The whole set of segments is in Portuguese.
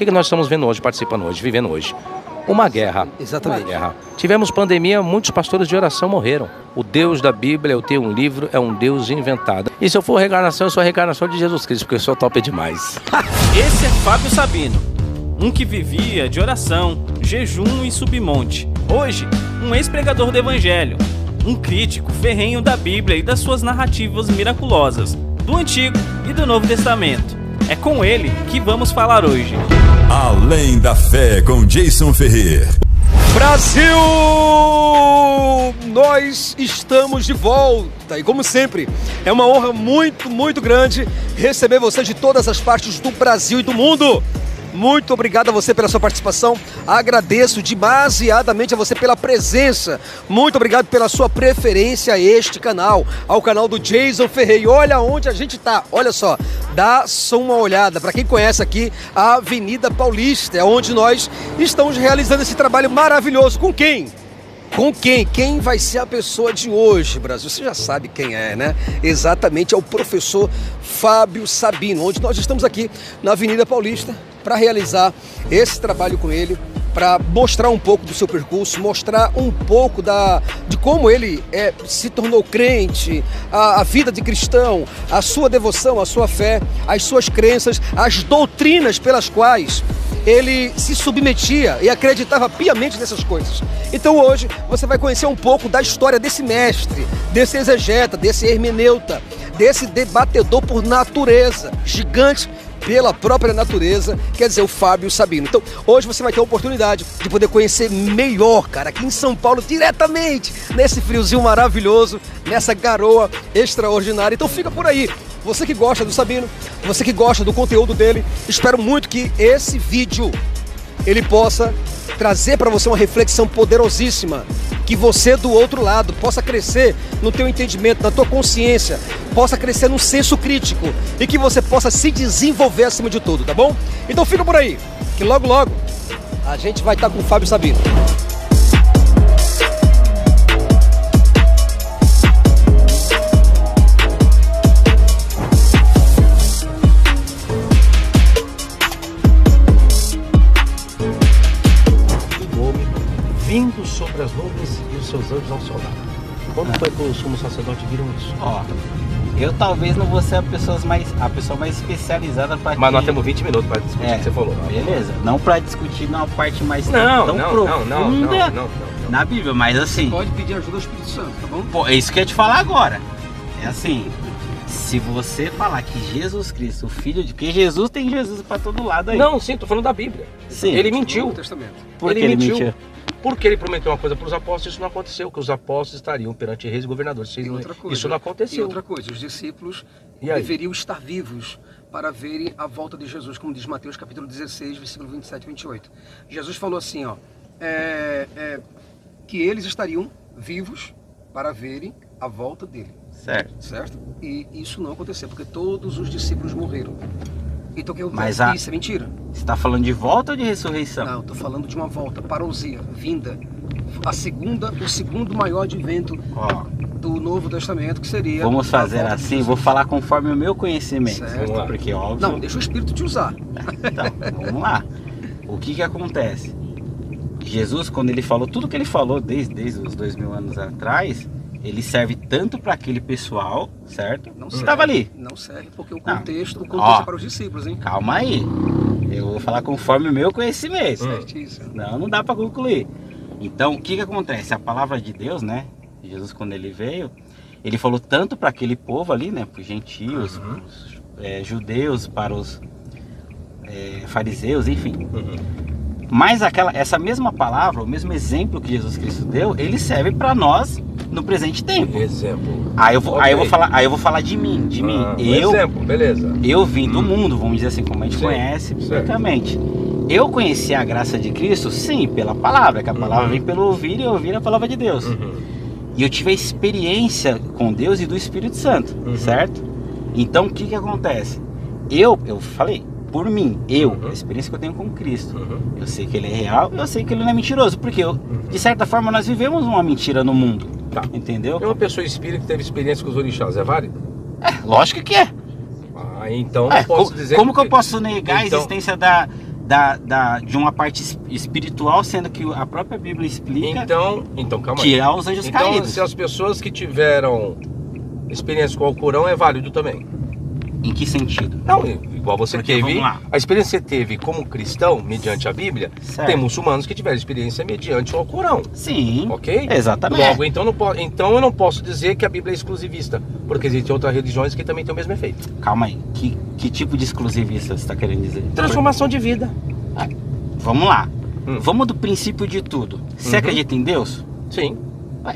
que nós estamos vendo hoje, participando hoje, vivendo hoje? Uma guerra. Exatamente. Uma guerra. Tivemos pandemia, muitos pastores de oração morreram. O Deus da Bíblia, eu tenho um livro, é um Deus inventado. E se eu for reencarnação, eu sou a reencarnação de Jesus Cristo, porque eu sou top demais. Esse é Fábio Sabino, um que vivia de oração, jejum e submonte. Hoje, um ex-pregador do Evangelho, um crítico ferrenho da Bíblia e das suas narrativas miraculosas, do Antigo e do Novo Testamento. É com ele que vamos falar hoje. Além da Fé, com Jason Ferrer. Brasil! Nós estamos de volta e, como sempre, é uma honra muito grande receber você de todas as partes do Brasil e do mundo. Muito obrigado a você pela sua participação, agradeço demasiadamente a você pela presença, muito obrigado pela sua preferência a este canal, ao canal do Jason Ferrer. E olha onde a gente tá, olha só, dá só uma olhada, para quem conhece aqui, a Avenida Paulista, é onde nós estamos realizando esse trabalho maravilhoso. Com quem? Com quem? Quem vai ser a pessoa de hoje, Brasil? Você já sabe quem é, né? Exatamente, é o professor Fábio Sabino, onde nós estamos aqui na Avenida Paulista para realizar esse trabalho com ele, para mostrar um pouco do seu percurso, mostrar um pouco de como ele se tornou crente, a vida de cristão, a sua devoção, a sua fé, as suas crenças, as doutrinas pelas quais ele se submetia e acreditava piamente nessas coisas. Então hoje você vai conhecer um pouco da história desse mestre, desse exegeta, desse hermeneuta, desse debatedor por natureza, gigante pela própria natureza, quer dizer, o Fábio Sabino. Então, hoje você vai ter a oportunidade de poder conhecer melhor, cara, aqui em São Paulo, diretamente, nesse friozinho maravilhoso, nessa garoa extraordinária. Então fica por aí. Você que gosta do Sabino, você que gosta do conteúdo dele, espero muito que esse vídeo ele possa trazer para você uma reflexão poderosíssima, que você do outro lado possa crescer no teu entendimento, na tua consciência, possa crescer no senso crítico e que você possa se desenvolver acima de tudo, tá bom? Então fica por aí, que logo a gente vai estar com o Fábio Sabino. Vindo sobre as nuvens e os seus anjos ao seu lado. Quando foi que o sumo sacerdote viram isso? Ó, eu talvez não vou ser a pessoa mais especializada para. Mas nós temos 20 minutos para discutir o que você falou. Beleza, não para discutir na parte mais não, profunda na Bíblia, mas assim. Você pode pedir ajuda ao Espírito Santo, tá bom? Pô, é isso que eu ia te falar agora. É assim, se você falar que Jesus Cristo, o Filho de... Porque Jesus tem Jesus para todo lado aí. Não, sim, tô falando da Bíblia. Sim. Ele mentiu. No Testamento. Por que ele mentiu? Porque ele prometeu uma coisa para os apóstolos, isso não aconteceu, que os apóstolos estariam perante reis e governadores. Isso não aconteceu. E outra coisa, os discípulos deveriam estar vivos para verem a volta de Jesus, como diz Mateus capítulo 16, versículo 27 e 28. Jesus falou assim, ó, que eles estariam vivos para verem a volta dele. Certo? E isso não aconteceu, porque todos os discípulos morreram. Então o que acontece? Isso é mentira. Você está falando de volta ou de ressurreição? Não, estou falando de uma volta, parousia, vinda. O segundo maior advento do Novo Testamento, que seria... Vamos fazer assim, vou falar conforme o meu conhecimento. Certo. Porque óbvio... Não, deixa o Espírito te usar. Então, vamos lá. O que acontece? Jesus, quando ele falou tudo que ele falou desde os 2000 anos atrás, ele serve tanto para aquele pessoal, certo? Não estava ali. Não serve, porque o contexto é para os discípulos, hein? Calma aí. Eu vou falar conforme o meu conhecimento. Certíssimo. Não dá para concluir. Então, o que acontece? A palavra de Deus, né? Jesus, quando ele veio, ele falou tanto para aquele povo ali, né? Para os gentios, para os judeus, para os fariseus, enfim. Mas essa mesma palavra, o mesmo exemplo que Jesus Cristo deu, ele serve para nós no presente tempo. Exemplo. Aí eu vou falar de mim. Exemplo, beleza. Eu vim do mundo, vamos dizer assim, como a gente conhece biblicamente. Eu conheci a graça de Cristo, sim, pela palavra, que a palavra vem pelo ouvir e ouvir a palavra de Deus. E eu tive a experiência com Deus e do Espírito Santo, certo? Então o que acontece? Eu falei, por mim, a experiência que eu tenho com Cristo, eu sei que ele é real, eu sei que ele não é mentiroso, porque de certa forma nós vivemos uma mentira no mundo, entendeu? É uma pessoa espírita que teve experiência com os orixás, é válido? Lógico que é. Então não posso dizer... Como que eu posso negar a existência da de uma parte espiritual, sendo que a própria Bíblia explica Então calma aí. que há os anjos Então, caídos. se as pessoas que tiveram experiência com o Alcorão é válido também. Em que sentido? Não, igual você Porque, teve, vamos lá. a experiência que você teve como cristão, mediante a Bíblia, Certo. tem muçulmanos que tiveram experiência mediante o Alcorão. Sim, Ok? exatamente. Logo, então eu não posso dizer que a Bíblia é exclusivista, porque existem outras religiões que também têm o mesmo efeito. Calma aí, que tipo de exclusivista você está querendo dizer? Transformação de vida. Vamos lá, Hum. vamos do princípio de tudo. Você acredita em Deus? Sim.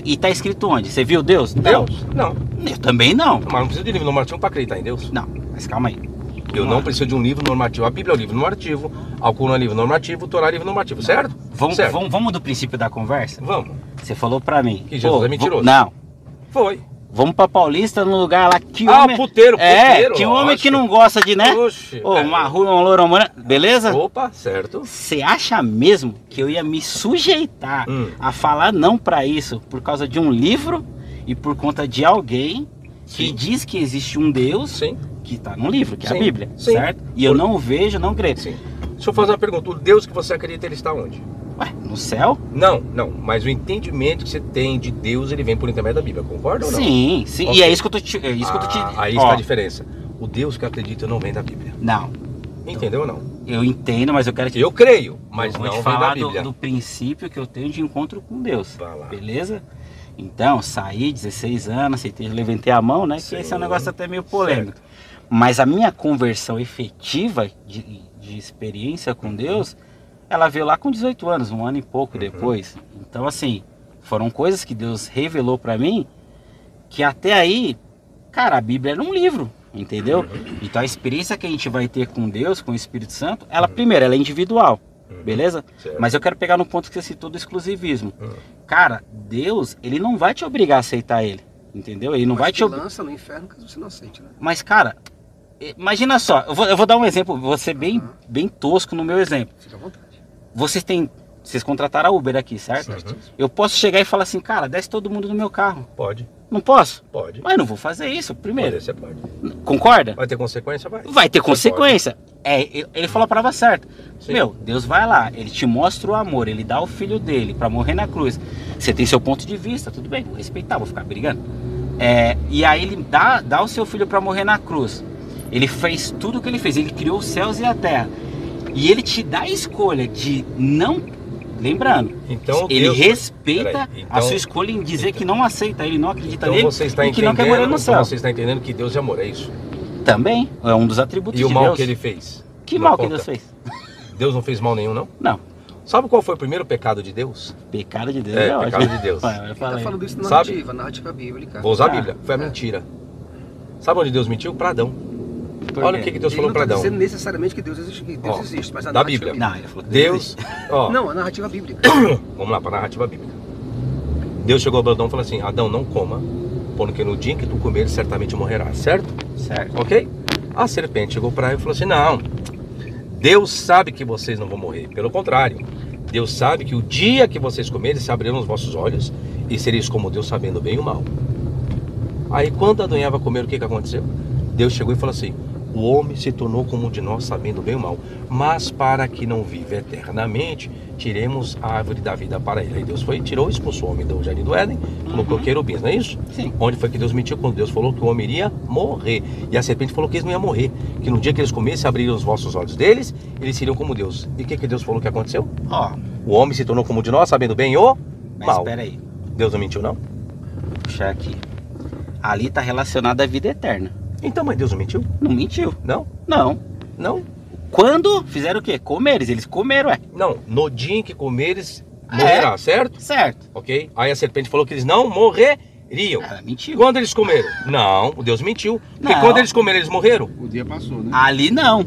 E tá escrito onde? Você viu Deus? Deus? Não. Não. Eu também não. Mas não precisa de livro normativo para acreditar em Deus. Não, mas calma aí. Eu não preciso de um livro normativo. A Bíblia é um livro normativo, Alcorão é livro normativo, o Torá é livro normativo, certo? Certo. Vamos do princípio da conversa? Vamos. Você falou pra mim. Que Jesus é mentiroso. Não. Foi. Vamos pra Paulista, num lugar lá que Ah, puteiro, que homem lógico. que não gosta de, né? Oxe, Ô, uma rua, uma loura, beleza? Opa, certo. Você acha mesmo que eu ia me sujeitar a falar não pra isso por causa de um livro e por conta de alguém que Sim. diz que existe um Deus Sim. que tá no livro, que é a Sim. Bíblia, Sim. certo? E eu não o vejo, não creio. Sim. Deixa eu fazer uma pergunta. O Deus que você acredita, ele está onde? Ué, no céu? Não, mas o entendimento que você tem de Deus, ele vem por intermédio da Bíblia, concorda ou não? Sim, sim. Ok. E é isso que eu tô te. Aí Ó, está a diferença. O Deus que eu acredito não vem da Bíblia. Não, Entendeu ou não? eu entendo, mas eu quero te. Eu creio, mas eu vou não te vem da falar Bíblia. do princípio que eu tenho de encontro com Deus. Vai lá. Beleza? Então, saí 16 anos, aceitei, levantei a mão, né? Que Sim. esse é um negócio até meio polêmico. Mas a minha conversão efetiva de experiência com Deus, ela veio lá com 18 anos, um ano e pouco depois. Então, assim, foram coisas que Deus revelou pra mim que até aí, cara, a Bíblia era um livro, entendeu? Então a experiência que a gente vai ter com Deus, com o Espírito Santo, ela primeiro, ela é individual, beleza? Certo. Mas eu quero pegar no ponto que você citou do exclusivismo. Cara, Deus, ele não vai te obrigar a aceitar ele, entendeu? Ele não vai te obrigar. lança no inferno caso você não aceite, né? Mas, cara, imagina só, eu vou dar um exemplo, vou ser bem tosco no meu exemplo. Fica à vontade. Vocês contrataram a Uber aqui, certo? Eu posso chegar e falar assim, cara, desce todo mundo no meu carro. Pode, Não posso? pode. Mas não vou fazer isso, primeiro. Pode, você pode. Concorda? Vai ter consequência? Vai. Vai ter Você consequência. Ele falou a palavra certa. Sim. Meu, Deus vai lá, ele te mostra o amor, ele dá o filho dele pra morrer na cruz. Você tem seu ponto de vista, tudo bem, vou respeitar, vou ficar brigando. E aí ele dá o seu filho pra morrer na cruz. Ele fez tudo o que ele fez, ele criou os céus e a terra. E ele te dá a escolha de não. Lembrando, Então, ele Deus- respeita Peraí, a então- sua escolha em dizer que não aceita ele, não acredita Então nele você está e que não quer morrer no céu. então você está entendendo que Deus é amor, é isso? Também é um dos atributos E o de mal Deus. que ele fez? Que Não mal que conta. Deus fez? Deus não fez mal nenhum, não? Não. Sabe qual foi o primeiro pecado de Deus? Pecado de Deus É, ótimo. pecado de Deus. Vai, Ele fala tá aí. falando isso na Sabe? narrativa bíblica. Vou usar a Ah, Bíblia. Foi a mentira. Sabe onde Deus mentiu? Para Adão. Por Olha o quê? que Deus Ele falou não para está Adão. dizendo necessariamente que Deus existe, Ó, mas a da narrativa Bíblia. Não, ele falou que Deus Deus, existe. ó, Não, a narrativa bíblica. vamos lá para a narrativa bíblica. Deus chegou a Adão e falou assim: Adão, não coma, porque no dia que tu comeres certamente morrerás, certo? Certo. Ok? A serpente chegou para ele e falou assim: não, Deus sabe que vocês não vão morrer, pelo contrário, Deus sabe que o dia que vocês comerem se abrirão os vossos olhos e sereis como Deus, sabendo o bem e o mal. Aí quando Adão e Eva comeram, o que aconteceu? Deus chegou e falou assim: o homem se tornou como um de nós, sabendo o bem e o mal, mas para que não viva eternamente, tiremos a árvore da vida para ele. Aí Deus foi, tirou, expulsou o homem do jardim do Éden, colocou querubins, não é isso? Sim. Onde foi que Deus mentiu? Quando Deus falou que o homem iria morrer. E a serpente falou que eles não iam morrer, que no dia que eles comessem, abririam os vossos olhos deles, eles seriam como Deus. E o que Deus falou que aconteceu? Ó, O homem se tornou como um de nós, sabendo o bem e o mas mal. espera aí. Deus não mentiu, não? Vou puxar aqui. Ali tá relacionado à vida eterna. Então, mas Deus não mentiu? Não mentiu. Não? Não. Não? Quando fizeram o quê? Comeram. Eles comeram, Não. No dia em que comeres, morrerá, certo? Certo. Ok? Aí a serpente falou que eles não morreriam. Ela mentiu. Quando eles comeram? Não, Deus mentiu. Porque Não. quando eles comeram, eles morreram. O dia passou, né? Ali não.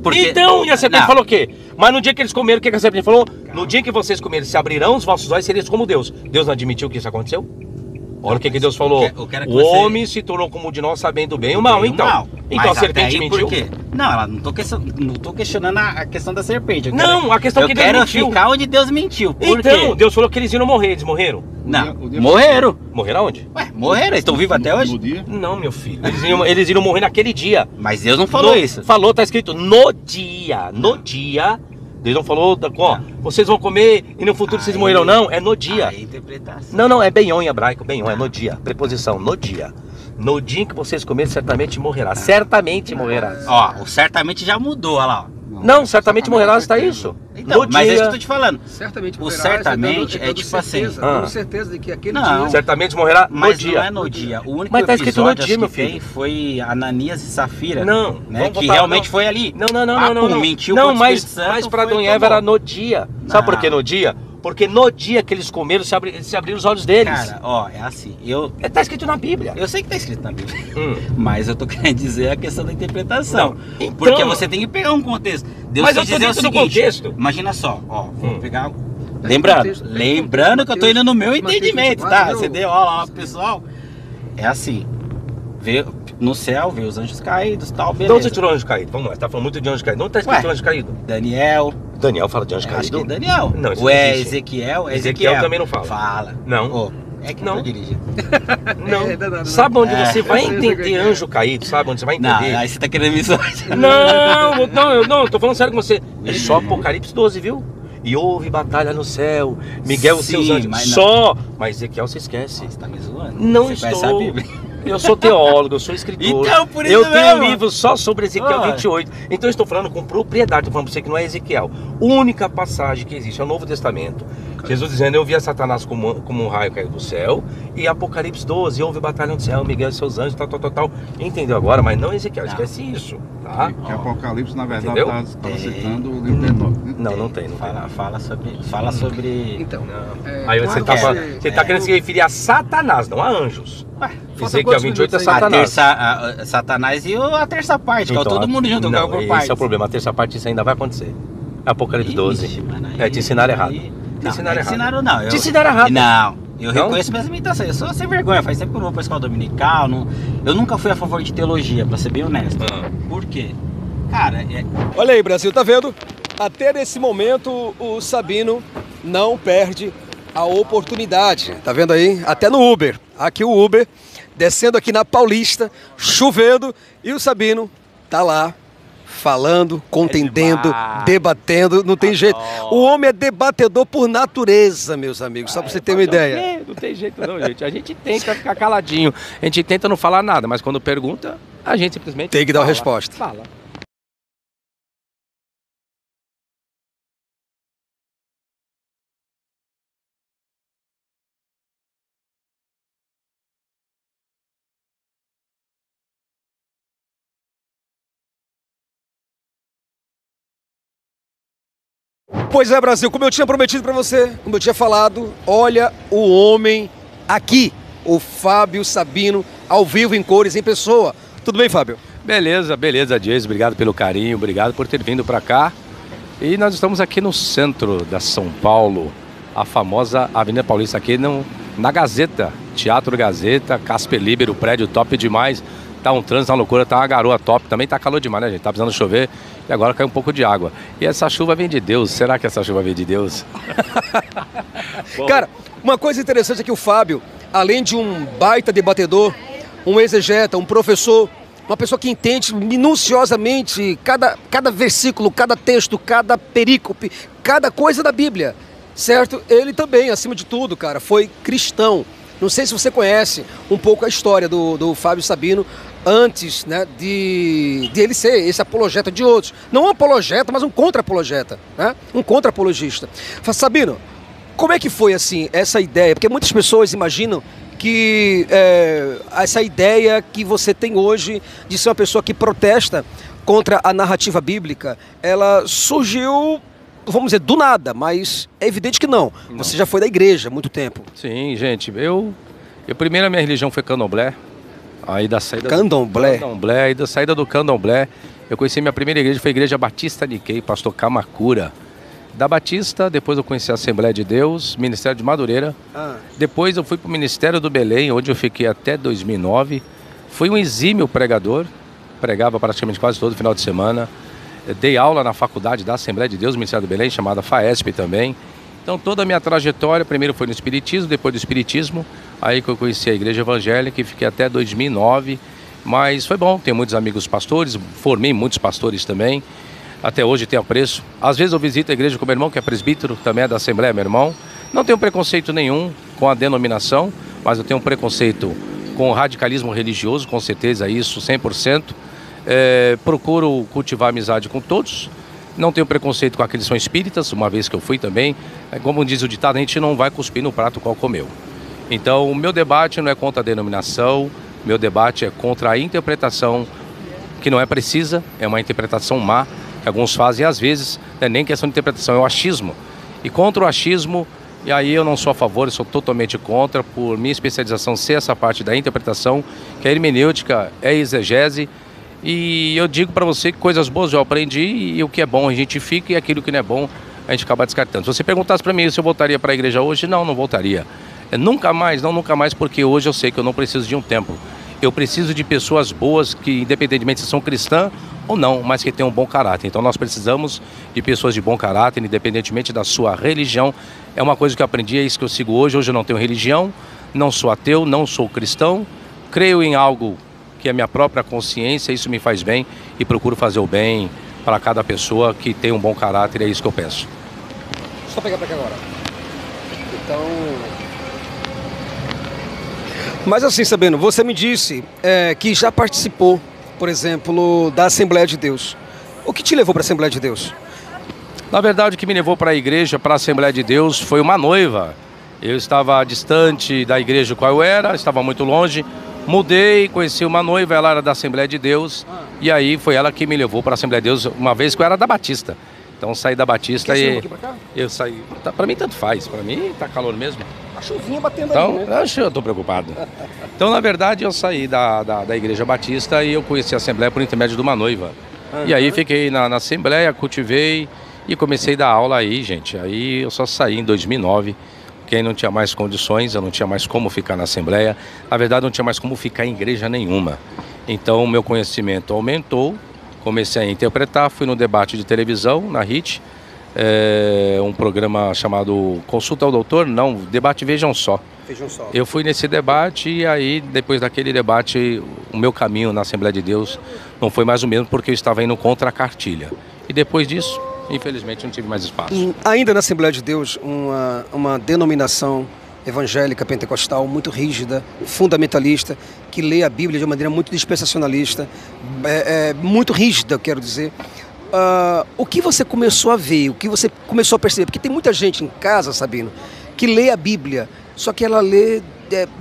Porque... Então, e a serpente Não. falou o quê? Mas no dia que eles comeram, o que a serpente falou? No dia que vocês comerem, se abrirão os vossos olhos, sereis como Deus. Deus não admitiu que isso aconteceu? Olha o que Deus falou. Eu quero que O você- homem se tornou como de nós, sabendo o bem e o mal. Bem e o Então, mal. então Mas a serpente até aí, mentiu? Por quê? Não, ela não tô questionando a questão da serpente. Eu Não, quero, a questão é que eu Deus quero mentiu. ficar onde Deus mentiu. Por Então, quê? Deus falou que eles iam morrer. Eles morreram? Não, O dia morreram. Morreram onde? Ué, morreram. Eles estão vivos até hoje? No dia? Não, meu filho. Eles iriam morrer naquele dia. Mas Deus não falou isso. Falou, tá escrito no dia. No dia Deus não falou, ó, vocês vão comer e no futuro vocês morrerão. Não, é no dia. Interpretação. Não, é benhon em hebraico, benhon, é no dia. Preposição, no dia. No dia em que vocês comerem, certamente morrerá. Certamente morrerá. Ó, o certamente já mudou, olha lá. Não, certamente morrerá, está isso. Então, no mas dia... é isso que eu tô te falando. Certamente O morrerá, certamente você dando é tipo assim, dando certeza de que aquele não, dia... Certamente morrerá no Mas dia. não é no dia. O único Mas tá escrito no episódio dia, acho meu que filho. tem foi Ananias e Safira. Não, né? vamos Que botar- realmente não. foi ali. Não. Mentiu Não, contra o mas Espírito Santo, para foi Adão e e Eva tomou. era no dia. Sabe por que no dia? Porque no dia que eles comeram, se abriram os olhos deles. Cara, ó, é assim. Tá escrito na Bíblia. Eu sei que tá escrito na Bíblia. Hum. Mas eu tô querendo dizer a questão da interpretação. Não, então- Porque você tem que pegar um contexto. Deus Mas eu quis tô dizer dentro o do seguinte, contexto. Imagina só, ó, vou pegar. Tem Lembrando, contexto, tem lembrando contexto, que eu tô indo no meu Mateus entendimento, 24, tá? viu? Você deu aula lá pro pessoal. É assim. Vê, no céu, vê os anjos caídos e tal, De beleza. onde você tirou anjo caído? Vamos lá, você tá falando muito de anjo caído. Não tá escrito Ué. anjo caído. Daniel. Daniel fala de anjo Acho que caído. é Daniel. Não, isso Ou não é existe. Ezequiel? Ezequiel também não fala. Fala. Não. Ô, é que Não. eu tô dirigindo. Não. Sabe onde você vai eu sei entender o que é. anjo caído? Sabe onde você vai Não, entender? aí você tá querendo me zoar. Não, eu tô falando sério com você. É só Apocalipse 12, viu? E houve batalha no céu, Miguel e Sim, seus anjos. mas não. Só! Mas Ezequiel você esquece. Você tá me zoando? Não Você conhece estou. a Bíblia? Eu sou teólogo, eu sou escritor. Então, por isso eu tenho mesmo. um livro só sobre Ezequiel Ah. 28. Então eu estou falando com propriedade, estou falando para você que não é Ezequiel. Única passagem que existe é o Novo Testamento. Jesus dizendo, eu via Satanás como um raio cair do céu. E Apocalipse 12, houve batalha no céu, Miguel e seus anjos, tal. Entendeu agora? Mas não Ezequiel, esquece isso, tá? Que Apocalipse, na verdade, Entendeu? está citando o livro de Enoque. Não tem. Fala sobre. Então, Aí você tá, você tá querendo se referir a Satanás, não a anjos. Ezequiel quantos 28 é minutos aí? Satanás. Satanás e a terça parte, que é todo mundo junto, não, por esse parte. é o problema, a terça parte isso ainda vai acontecer. Apocalipse 12. Ixi, mano, aí- É, te ensinaram errado. aí- Te Não, ensinaram não errado. ensinaram não. Te ensinaram errado. Não, eu Não? reconheço minhas limitações. Eu sou sem vergonha, faz tempo que eu não vou pra escola dominical. Eu nunca fui a favor de teologia, pra ser bem honesto. Por quê? Cara, Olha aí, Brasil, tá vendo? Até nesse momento o Sabino não perde a oportunidade. Tá vendo aí? Até no Uber. Aqui o Uber, descendo aqui na Paulista, chovendo, e o Sabino tá lá falando, contendendo, demais. debatendo, não tem jeito. O homem é debatedor por natureza, meus amigos, só pra você ter uma ideia. Não tem jeito não, gente. A gente tenta ficar caladinho. A gente tenta não falar nada, mas quando pergunta, a gente simplesmente Tem que dar uma fala. resposta. Fala. Pois é, Brasil, como eu tinha prometido pra você, como eu tinha falado, olha o homem aqui, o Fábio Sabino, ao vivo, em cores, em pessoa. Tudo bem, Fábio? Beleza, Jason. Obrigado pelo carinho, obrigado por ter vindo para cá. E nós estamos aqui no centro da São Paulo, a famosa Avenida Paulista, aqui na Gazeta, Teatro Gazeta, Casper Libero, prédio top demais. Tá um trânsito, uma loucura, tá uma garoa top. Também tá calor demais, né, gente? Tá precisando chover e agora caiu um pouco de água. E essa chuva vem de Deus. Será que essa chuva vem de Deus? Cara, uma coisa interessante é que o Fábio, além de um baita debatedor, um exegeta, um professor, uma pessoa que entende minuciosamente cada versículo, cada texto, cada perícope, cada coisa da Bíblia, certo? Ele também, acima de tudo, cara, foi cristão. Não sei se você conhece um pouco a história do Fábio Sabino antes, né, de ele ser esse apologeta de outros. Não um apologeta, mas um contra-apologeta, né? Um contra-apologista. Sabino, como é que foi assim essa ideia? Porque muitas pessoas imaginam que essa ideia que você tem hoje de ser uma pessoa que protesta contra a narrativa bíblica, ela surgiu, vamos dizer, do nada, mas é evidente que não. Você já foi da igreja há muito tempo. Sim, gente. Eu primeiro a minha religião foi candomblé. Aí da saída Candomblé? Aí da saída do candomblé, eu conheci minha primeira igreja, foi a Igreja Batista Nikkei, pastor Kamakura. Da Batista, depois eu conheci a Assembleia de Deus, Ministério de Madureira. Depois eu fui para o Ministério do Belém, onde eu fiquei até 2009. Fui um exímio pregador, pregava praticamente quase todo final de semana. Dei aula na faculdade da Assembleia de Deus, Ministério do Belém, chamada FAESP também. Então toda a minha trajetória, primeiro foi no Espiritismo, depois do Espiritismo, aí que eu conheci a Igreja Evangélica e fiquei até 2009. Mas foi bom, tenho muitos amigos pastores, formei muitos pastores também. até hoje tenho apreço. Às vezes eu visito a igreja com meu irmão, que é presbítero, também é da Assembleia, meu irmão. Não tenho preconceito nenhum com a denominação, mas eu tenho um preconceito com o radicalismo religioso, com certeza isso, 100%. Procuro cultivar amizade com todos. Não tenho preconceito com aqueles que são espíritas, uma vez que eu fui também. Como diz o ditado, a gente não vai cuspir no prato qual comeu. Então, o meu debate não é contra a denominação, meu debate é contra a interpretação que não é precisa, é uma interpretação má, que alguns fazem, e às vezes não é nem questão de interpretação, é o achismo. E contra o achismo, e aí eu não sou a favor, eu sou totalmente contra, por minha especialização ser essa parte da interpretação, que a hermenêutica é exegese, e eu digo para você que coisas boas eu aprendi, e o que é bom a gente fica, e aquilo que não é bom a gente acaba descartando. Se você perguntasse para mim se eu voltaria para a igreja hoje, não voltaria. Nunca mais, nunca mais, porque hoje eu sei que eu não preciso de um templo. Eu preciso de pessoas boas que, independentemente se são cristãs ou não, mas que tenham um bom caráter. Então nós precisamos de pessoas de bom caráter, independentemente da sua religião. É uma coisa que eu aprendi, é isso que eu sigo hoje. Hoje eu não tenho religião, não sou ateu, não sou cristão. Creio em algo que é minha própria consciência, isso me faz bem e procuro fazer o bem para cada pessoa que tem um bom caráter, é isso que eu peço. Só pegar para cá agora. Então... Mas assim, Sabino, você me disse que já participou, por exemplo, da Assembleia de Deus. O que te levou para a Assembleia de Deus? Na verdade, o que me levou para a igreja, para a Assembleia de Deus, foi uma noiva. Eu estava distante da igreja qual eu era, estava muito longe. Mudei, conheci uma noiva, ela era da Assembleia de Deus. E aí foi ela que me levou para a Assembleia de Deus, uma vez que eu era da Batista. Então saí da Batista e eu saí. Para mim tanto faz, para mim tá calor mesmo. A chuvinha batendo então, aí, né? Eu tô preocupado. Então, na verdade, eu saí da Igreja Batista e eu conheci a Assembleia por intermédio de uma noiva. E aí fiquei na Assembleia, cultivei e comecei a dar aula aí, gente. Aí eu só saí em 2009, porque aí não tinha mais condições, eu não tinha mais como ficar na Assembleia. Na verdade, não tinha mais como ficar em igreja nenhuma. Então, o meu conhecimento aumentou, comecei a interpretar, fui no debate de televisão, na RIT, um programa chamado Consulta ao Doutor, não, debate Vejam Só. Eu fui nesse debate e aí, depois daquele debate, o meu caminho na Assembleia de Deus não foi mais o mesmo, porque eu estava indo contra a cartilha. E depois disso, infelizmente, não tive mais espaço. Ainda na Assembleia de Deus, uma denominação evangélica pentecostal muito rígida, fundamentalista, que lê a Bíblia de uma maneira muito dispensacionalista, muito rígida, quero dizer. O que você começou a ver, o que você começou a perceber? Porque tem muita gente em casa, Sabino, que lê a Bíblia, só que ela lê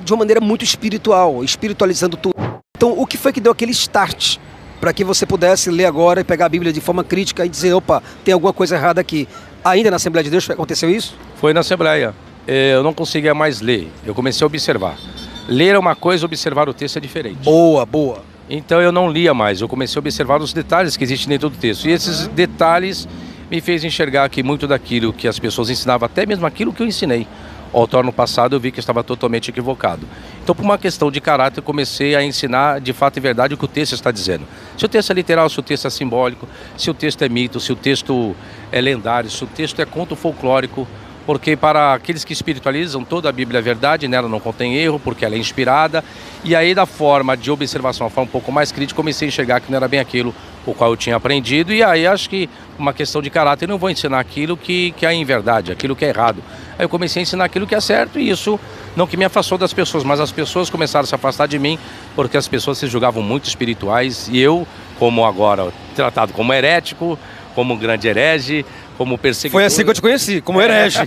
de uma maneira muito espiritual, espiritualizando tudo. Então, o que foi que deu aquele start para que você pudesse ler agora e pegar a Bíblia de forma crítica e dizer, opa, tem alguma coisa errada aqui? Ainda na Assembleia de Deus aconteceu isso? Foi na Assembleia. Eu não conseguia mais ler, eu comecei a observar. Ler é uma coisa, observar o texto é diferente. Boa, boa. Então eu não lia mais, eu comecei a observar os detalhes que existem dentro do texto. E esses detalhes me fez enxergar que muito daquilo que as pessoas ensinavam, até mesmo aquilo que eu ensinei, outrora no passado eu vi que eu estava totalmente equivocado. Então, por uma questão de caráter, eu comecei a ensinar de fato e verdade o que o texto está dizendo. Se o texto é literal, se o texto é simbólico, se o texto é mito, se o texto é lendário, se o texto é conto folclórico, porque para aqueles que espiritualizam, toda a Bíblia é verdade, nela não contém erro, porque ela é inspirada. E aí, da forma de observação, uma forma um pouco mais crítica, comecei a enxergar que não era bem aquilo o qual eu tinha aprendido. E aí, acho que uma questão de caráter, eu não vou ensinar aquilo que é inverdade, aquilo que é errado. Aí eu comecei a ensinar aquilo que é certo, e isso não que me afastou das pessoas, mas as pessoas começaram a se afastar de mim, porque as pessoas se julgavam muito espirituais, e eu, como agora tratado como herético, como um grande herege, como perseguidor... Foi assim que eu te conheci, como herege.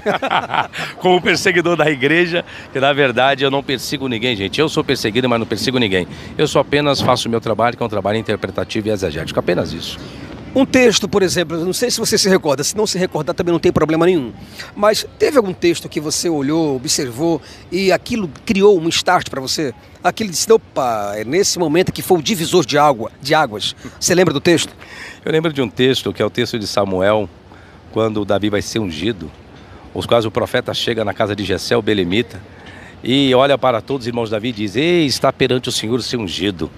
Como perseguidor da igreja, que na verdade eu não persigo ninguém, gente. Eu sou perseguido, mas não persigo ninguém. Eu só apenas faço o meu trabalho, que é um trabalho interpretativo e exegético, apenas isso. Um texto, por exemplo, não sei se você se recorda, se não se recordar também não tem problema nenhum, mas teve algum texto que você olhou, observou e aquilo criou um start para você? Aquilo disse, opa, é nesse momento que foi o divisor de águas. Você lembra do texto? Eu lembro de um texto, que é o texto de Samuel, quando Davi vai ser ungido, os quais o profeta chega na casa de Jessé, o belemita, e olha para todos os irmãos de Davi e diz, ei, está perante o Senhor ser ungido.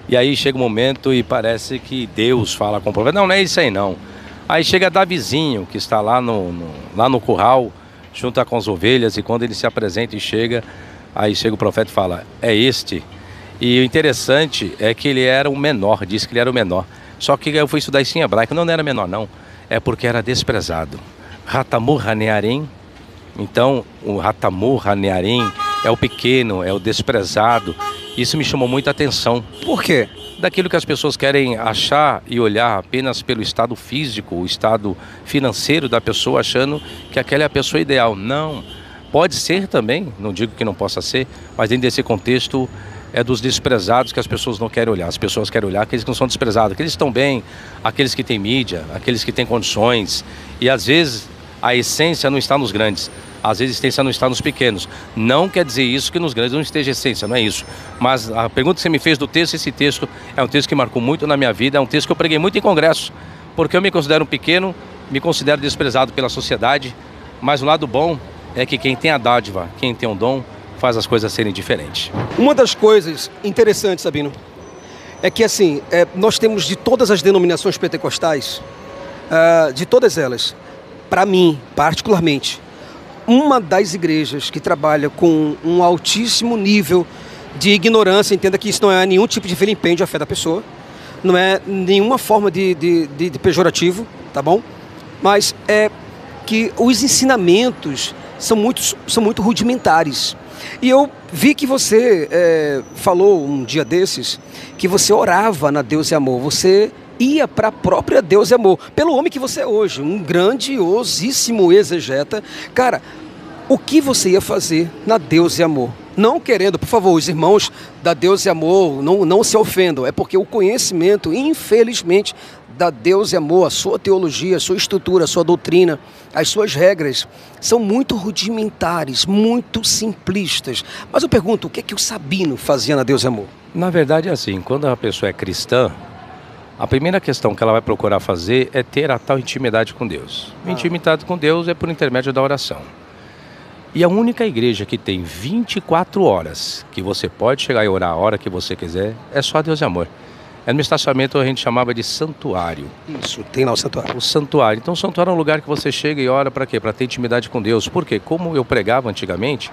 E aí chega um momento e parece que Deus fala com o profeta, não é isso aí não. Aí chega Davizinho, que está lá no curral, junto com as ovelhas, e quando ele se apresenta e chega, aí chega o profeta e fala, é este. E o interessante é que ele era o menor, diz que ele era o menor. Só que eu fui estudar isso em hebraico, não era menor não, é porque era desprezado. Hatamur Hanearim, então o Hatamur Hanearim é o pequeno, é o desprezado. Isso me chamou muita atenção. Por quê? Daquilo que as pessoas querem achar e olhar apenas pelo estado físico, o estado financeiro da pessoa, achando que aquela é a pessoa ideal. Não, pode ser também, não digo que não possa ser, mas dentro desse contexto é dos desprezados que as pessoas não querem olhar. As pessoas querem olhar aqueles que não são desprezados, aqueles que estão bem, aqueles que têm mídia, aqueles que têm condições. E às vezes a essência não está nos grandes, às vezes a essência não está nos pequenos. Não quer dizer isso que nos grandes não esteja essência, não é isso. Mas a pergunta que você me fez do texto, esse texto é um texto que marcou muito na minha vida, é um texto que eu preguei muito em congresso, porque eu me considero um pequeno, me considero desprezado pela sociedade, mas o lado bom é que quem tem a dádiva, quem tem um dom, faz as coisas serem diferentes. Uma das coisas interessantes, Sabino, é que assim, nós temos de todas as denominações pentecostais, de todas elas, para mim, particularmente, uma das igrejas que trabalha com um altíssimo nível de ignorância, entenda que isso não é nenhum tipo de vilipêndio à fé da pessoa, não é nenhuma forma de pejorativo, tá bom? Mas é que os ensinamentos são muito rudimentares. E eu vi que você falou um dia desses que você orava na Deus e Amor, você ia para a própria Deus e Amor, pelo homem que você é hoje, um grandiosíssimo exegeta. Cara, o que você ia fazer na Deus e Amor? Não querendo, por favor, os irmãos da Deus e Amor não se ofendam, é porque o conhecimento, infelizmente, da Deus e Amor, a sua teologia, a sua estrutura, a sua doutrina, as suas regras, são muito rudimentares, muito simplistas. Mas eu pergunto, o que é que o Sabino fazia na Deus e Amor? Na verdade é assim, quando a pessoa é cristã, a primeira questão que ela vai procurar fazer é ter a tal intimidade com Deus. Intimidade com Deus é por intermédio da oração. E a única igreja que tem 24 horas que você pode chegar e orar a hora que você quiser é só Deus e Amor. No estacionamento a gente chamava de santuário. Isso, tem lá o santuário. O santuário. Então o santuário é um lugar que você chega e ora para quê? Para ter intimidade com Deus. Por quê? Como eu pregava antigamente,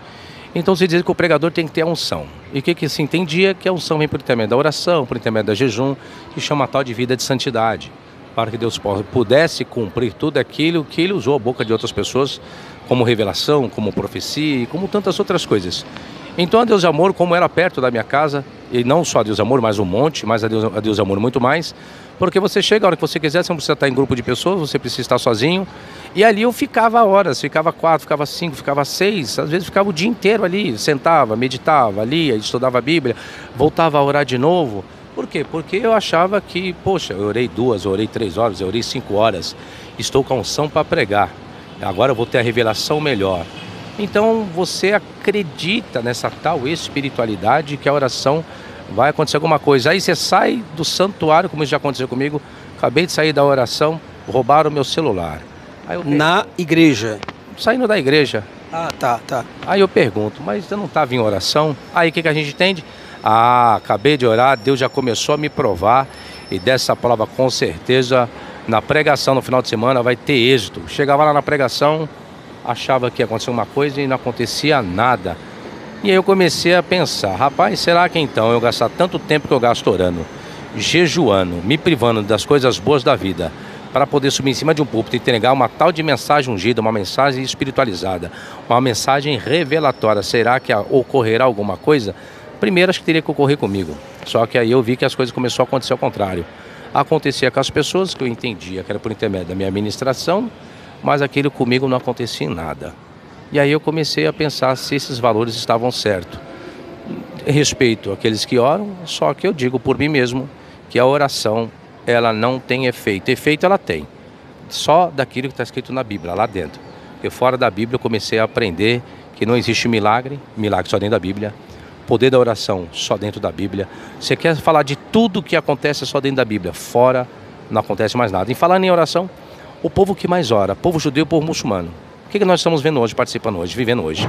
então se dizia que o pregador tem que ter a unção. E o que se entendia? Que a unção vem por intermédio da oração, por intermédio da jejum, que chama a tal de vida de santidade. Para que Deus pudesse cumprir tudo aquilo que Ele usou a boca de outras pessoas como revelação, como profecia e como tantas outras coisas. Então a Deus e Amor, como era perto da minha casa, e não só a Deus e Amor, mas um monte, mas a Deus e Amor muito mais, porque você chega a hora que você quiser, você não precisa estar em grupo de pessoas, você precisa estar sozinho, e ali eu ficava horas, ficava 4, ficava 5, ficava 6, às vezes ficava o dia inteiro ali, sentava, meditava, lia, estudava a Bíblia, voltava a orar de novo. Por quê? Porque eu achava que, poxa, eu orei 2, eu orei 3 horas, eu orei 5 horas, estou com a unção para pregar, agora eu vou ter a revelação melhor. Então você acredita nessa tal espiritualidade que a oração vai acontecer alguma coisa. Aí você sai do santuário, como isso já aconteceu comigo, acabei de sair da oração, roubaram o meu celular. Aí eu na igreja? Saindo da igreja. Ah, tá. Aí eu pergunto, mas eu não estava em oração? Aí o que a gente entende? Acabei de orar, Deus já começou a me provar e dessa prova com certeza na pregação no final de semana vai ter êxito. Chegava lá na pregação, achava que ia acontecer uma coisa e não acontecia nada. E aí eu comecei a pensar, rapaz, será que então eu gastar tanto tempo que eu gasto orando, jejuando, me privando das coisas boas da vida, para poder subir em cima de um púlpito e entregar uma tal de mensagem ungida, uma mensagem espiritualizada, uma mensagem revelatória, será que ocorrerá alguma coisa? Primeiro acho que teria que ocorrer comigo, só que aí eu vi que as coisas começaram a acontecer ao contrário. Acontecia com as pessoas que eu entendia que era por intermédio da minha administração, mas aquilo comigo não acontecia em nada. E aí eu comecei a pensar se esses valores estavam certos. Respeito àqueles que oram, só que eu digo por mim mesmo que a oração, ela não tem efeito. Efeito ela tem, só daquilo que está escrito na Bíblia, lá dentro. Porque fora da Bíblia eu comecei a aprender que não existe milagre só dentro da Bíblia. Poder da oração só dentro da Bíblia. Você quer falar de tudo que acontece só dentro da Bíblia, fora não acontece mais nada. Em falar em oração, o povo que mais ora, povo judeu e povo muçulmano. O que nós estamos vendo hoje, participando hoje, vivendo hoje?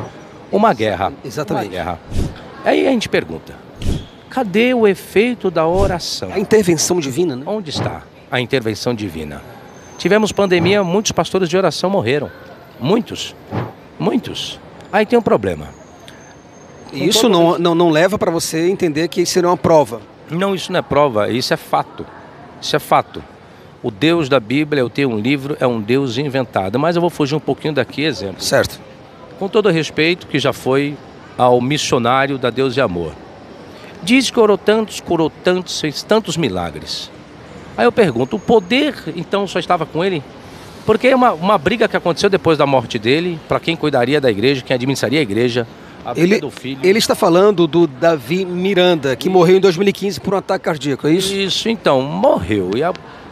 Uma guerra. Exatamente. Uma guerra. Aí a gente pergunta, cadê o efeito da oração? A intervenção divina, né? Onde está a intervenção divina? Tivemos pandemia, muitos pastores de oração morreram. Muitos. Aí tem um problema. Isso não leva para você entender que isso seria uma prova. Não, isso não é prova, isso é fato. Isso é fato. O Deus da Bíblia, eu tenho um livro, é um Deus inventado. Mas eu vou fugir um pouquinho daqui, exemplo. Certo. Com todo respeito, que já foi ao missionário da Deus e Amor. Diz que orou tantos, fez tantos milagres. Aí eu pergunto, o poder então só estava com ele? Porque é uma briga que aconteceu depois da morte dele, para quem cuidaria da igreja, quem administraria a igreja, a briga do filho. Ele está falando do Davi Miranda, que morreu em 2015 por um ataque cardíaco, é isso? Isso, então, morreu.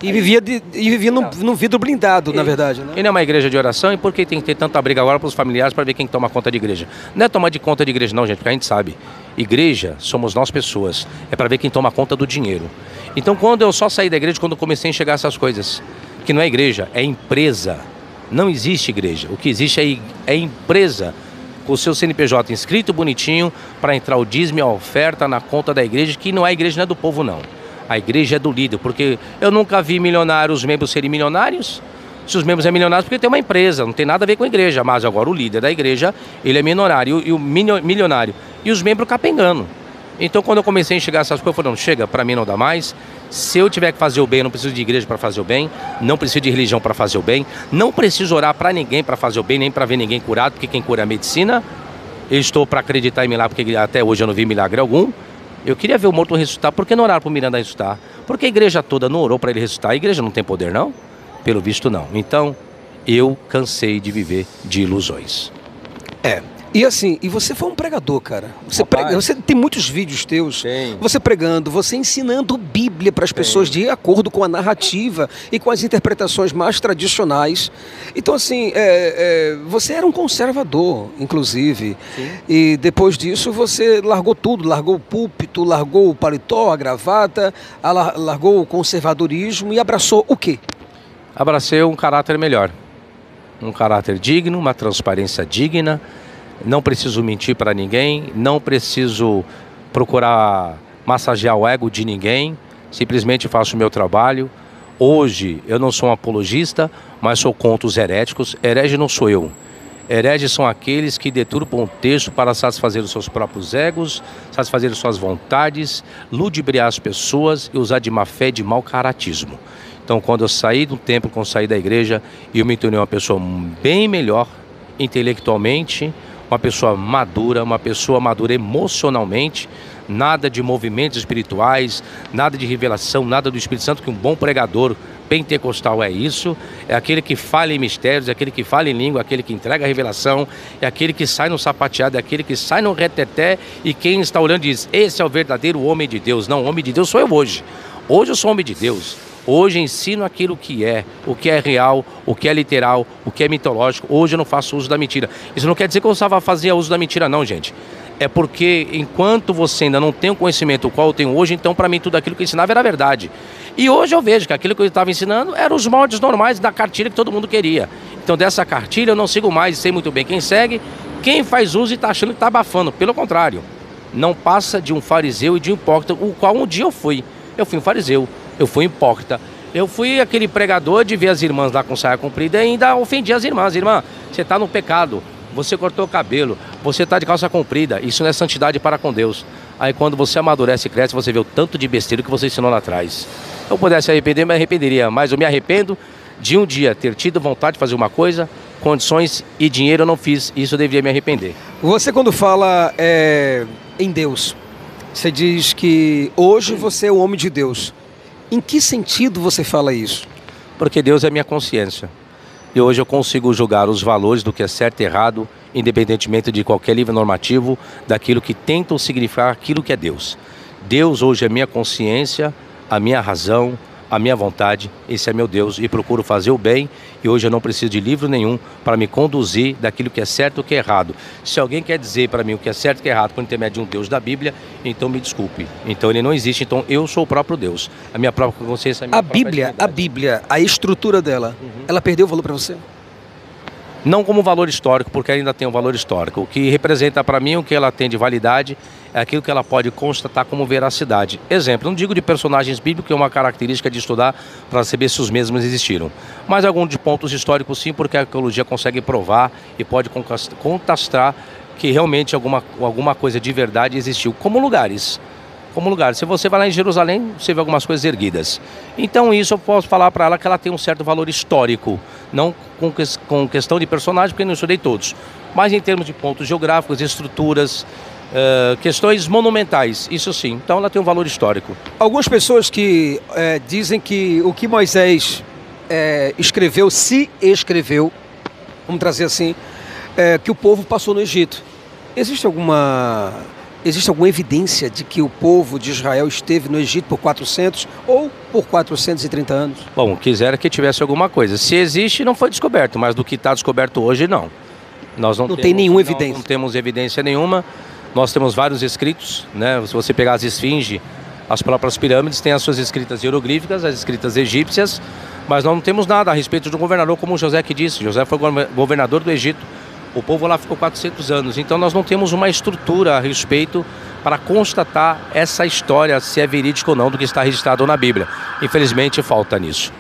E vivia num vidro blindado, na verdade, né? Ele é uma igreja de oração, e por que tem que ter tanta briga agora para os familiares para ver quem toma conta de igreja? Não é tomar de conta de igreja não, gente, porque a gente sabe. Igreja somos nós pessoas, é para ver quem toma conta do dinheiro. Então quando eu só saí da igreja, quando eu comecei a enxergar essas coisas, que não é igreja, é empresa. Não existe igreja, o que existe é empresa, com o seu CNPJ inscrito bonitinho, para entrar o dízimo e a oferta na conta da igreja, que não é igreja, não é do povo não. A igreja é do líder, porque eu nunca vi os membros serem milionários. Se os membros são milionários, porque tem uma empresa, não tem nada a ver com a igreja. Mas agora o líder da igreja, ele é milionário, e o milionário. E os membros capengando. Então quando eu comecei a enxergar essas coisas, eu falei, não, chega, para mim não dá mais. Se eu tiver que fazer o bem, eu não preciso de igreja para fazer o bem, não preciso de religião para fazer o bem, não preciso orar para ninguém para fazer o bem, nem para ver ninguém curado, porque quem cura é a medicina. Eu estou para acreditar em milagre, porque até hoje eu não vi milagre algum. Eu queria ver o morto ressuscitar. Por que não orar para o Miranda ressuscitar? Porque a igreja toda não orou para ele ressuscitar. A igreja não tem poder, não? Pelo visto, não. Então, eu cansei de viver de ilusões. E assim, e você foi um pregador, cara. Você tem muitos vídeos teus. Tem. Você pregando, você ensinando Bíblia para as pessoas de acordo com a narrativa e com as interpretações mais tradicionais. Então, assim, você era um conservador, inclusive. Sim. E depois disso você largou tudo, largou o púlpito, largou o paletó, a gravata, largou o conservadorismo e abraçou o quê? Abracei um caráter melhor. Um caráter digno, uma transparência digna. Não preciso mentir para ninguém, não preciso procurar massagear o ego de ninguém, simplesmente faço o meu trabalho. Hoje eu não sou um apologista, mas sou contra os heréticos. Herege não sou eu. Hereges são aqueles que deturpam o texto para satisfazer os seus próprios egos, satisfazer suas vontades, ludibriar as pessoas e usar de má fé e de mau caratismo. Então quando eu saí do templo, quando eu saí da igreja, eu me tornei uma pessoa bem melhor intelectualmente, uma pessoa madura emocionalmente, nada de movimentos espirituais, nada de revelação, nada do Espírito Santo, que um bom pregador pentecostal é isso, é aquele que fala em mistérios, é aquele que fala em língua, é aquele que entrega a revelação, é aquele que sai no sapateado, é aquele que sai no reteté, e quem está olhando diz, esse é o verdadeiro homem de Deus. Não, o homem de Deus sou eu hoje. Hoje eu sou homem de Deus. Hoje ensino aquilo que é, o que é real, o que é literal, o que é mitológico. Hoje eu não faço uso da mentira. Isso não quer dizer que eu estava fazendo uso da mentira não, gente. É porque enquanto você ainda não tem o conhecimento o qual eu tenho hoje, então para mim tudo aquilo que eu ensinava era verdade. E hoje eu vejo que aquilo que eu estava ensinando eram os moldes normais da cartilha que todo mundo queria. Então dessa cartilha eu não sigo mais, sei muito bem quem segue, quem faz uso e está achando que está abafando. Pelo contrário, não passa de um fariseu e de um hipócrita, o qual um dia eu fui. Eu fui um fariseu. Eu fui hipócrita, eu fui aquele pregador de ver as irmãs lá com saia comprida e ainda ofendi as irmãs. Irmã, você está no pecado, você cortou o cabelo, você está de calça comprida, isso não é santidade para com Deus. Aí quando você amadurece e cresce, você vê o tanto de besteira que você ensinou lá atrás. Se eu pudesse arrepender, me arrependeria, mas eu me arrependo de um dia ter tido vontade de fazer uma coisa, condições e dinheiro eu não fiz, isso eu deveria me arrepender. Você quando fala em Deus, você diz que hoje você é o homem de Deus. Em que sentido você fala isso? Porque Deus é minha consciência. E hoje eu consigo julgar os valores do que é certo e errado, independentemente de qualquer livro normativo, daquilo que tentam significar aquilo que é Deus. Deus hoje é minha consciência, a minha razão, a minha vontade. Esse é meu Deus e procuro fazer o bem. E hoje eu não preciso de livro nenhum para me conduzir daquilo que é certo e o que é errado. Se alguém quer dizer para mim o que é certo e o que é errado por intermédio de um Deus da Bíblia, então me desculpe. Então ele não existe, então eu sou o próprio Deus. A minha própria consciência, a minha própria a Bíblia, a estrutura dela, ela perdeu o valor para você? Não como valor histórico, porque ainda tem um valor histórico. O que representa para mim, o que ela tem de validade, é aquilo que ela pode constatar como veracidade. Exemplo, não digo de personagens bíblicos, que é uma característica de estudar para saber se os mesmos existiram. Mas alguns de pontos históricos sim, porque a arqueologia consegue provar e pode contestar que realmente alguma coisa de verdade existiu. Como lugares como lugar. Se você vai lá em Jerusalém, você vê algumas coisas erguidas. Então isso eu posso falar para ela que ela tem um certo valor histórico, não com questão de personagem, porque eu não estudei todos, mas em termos de pontos geográficos, estruturas, questões monumentais, isso sim. Então ela tem um valor histórico. Algumas pessoas que dizem que o que Moisés escreveu, vamos trazer assim, que o povo passou no Egito. Existe alguma evidência de que o povo de Israel esteve no Egito por 400 ou por 430 anos? Bom, quisera que tivesse alguma coisa. Se existe, não foi descoberto, mas do que está descoberto hoje, não. Nós não tem nenhuma evidência. Não temos evidência nenhuma. Nós temos vários escritos, né? Se você pegar as esfinges, as próprias pirâmides, tem as suas escritas hieroglíficas, as escritas egípcias, mas nós não temos nada a respeito de um governador como José que disse. José foi governador do Egito. O povo lá ficou 400 anos, então nós não temos uma estrutura a respeito para constatar essa história, se é verídica ou não, do que está registrado na Bíblia. Infelizmente, falta nisso.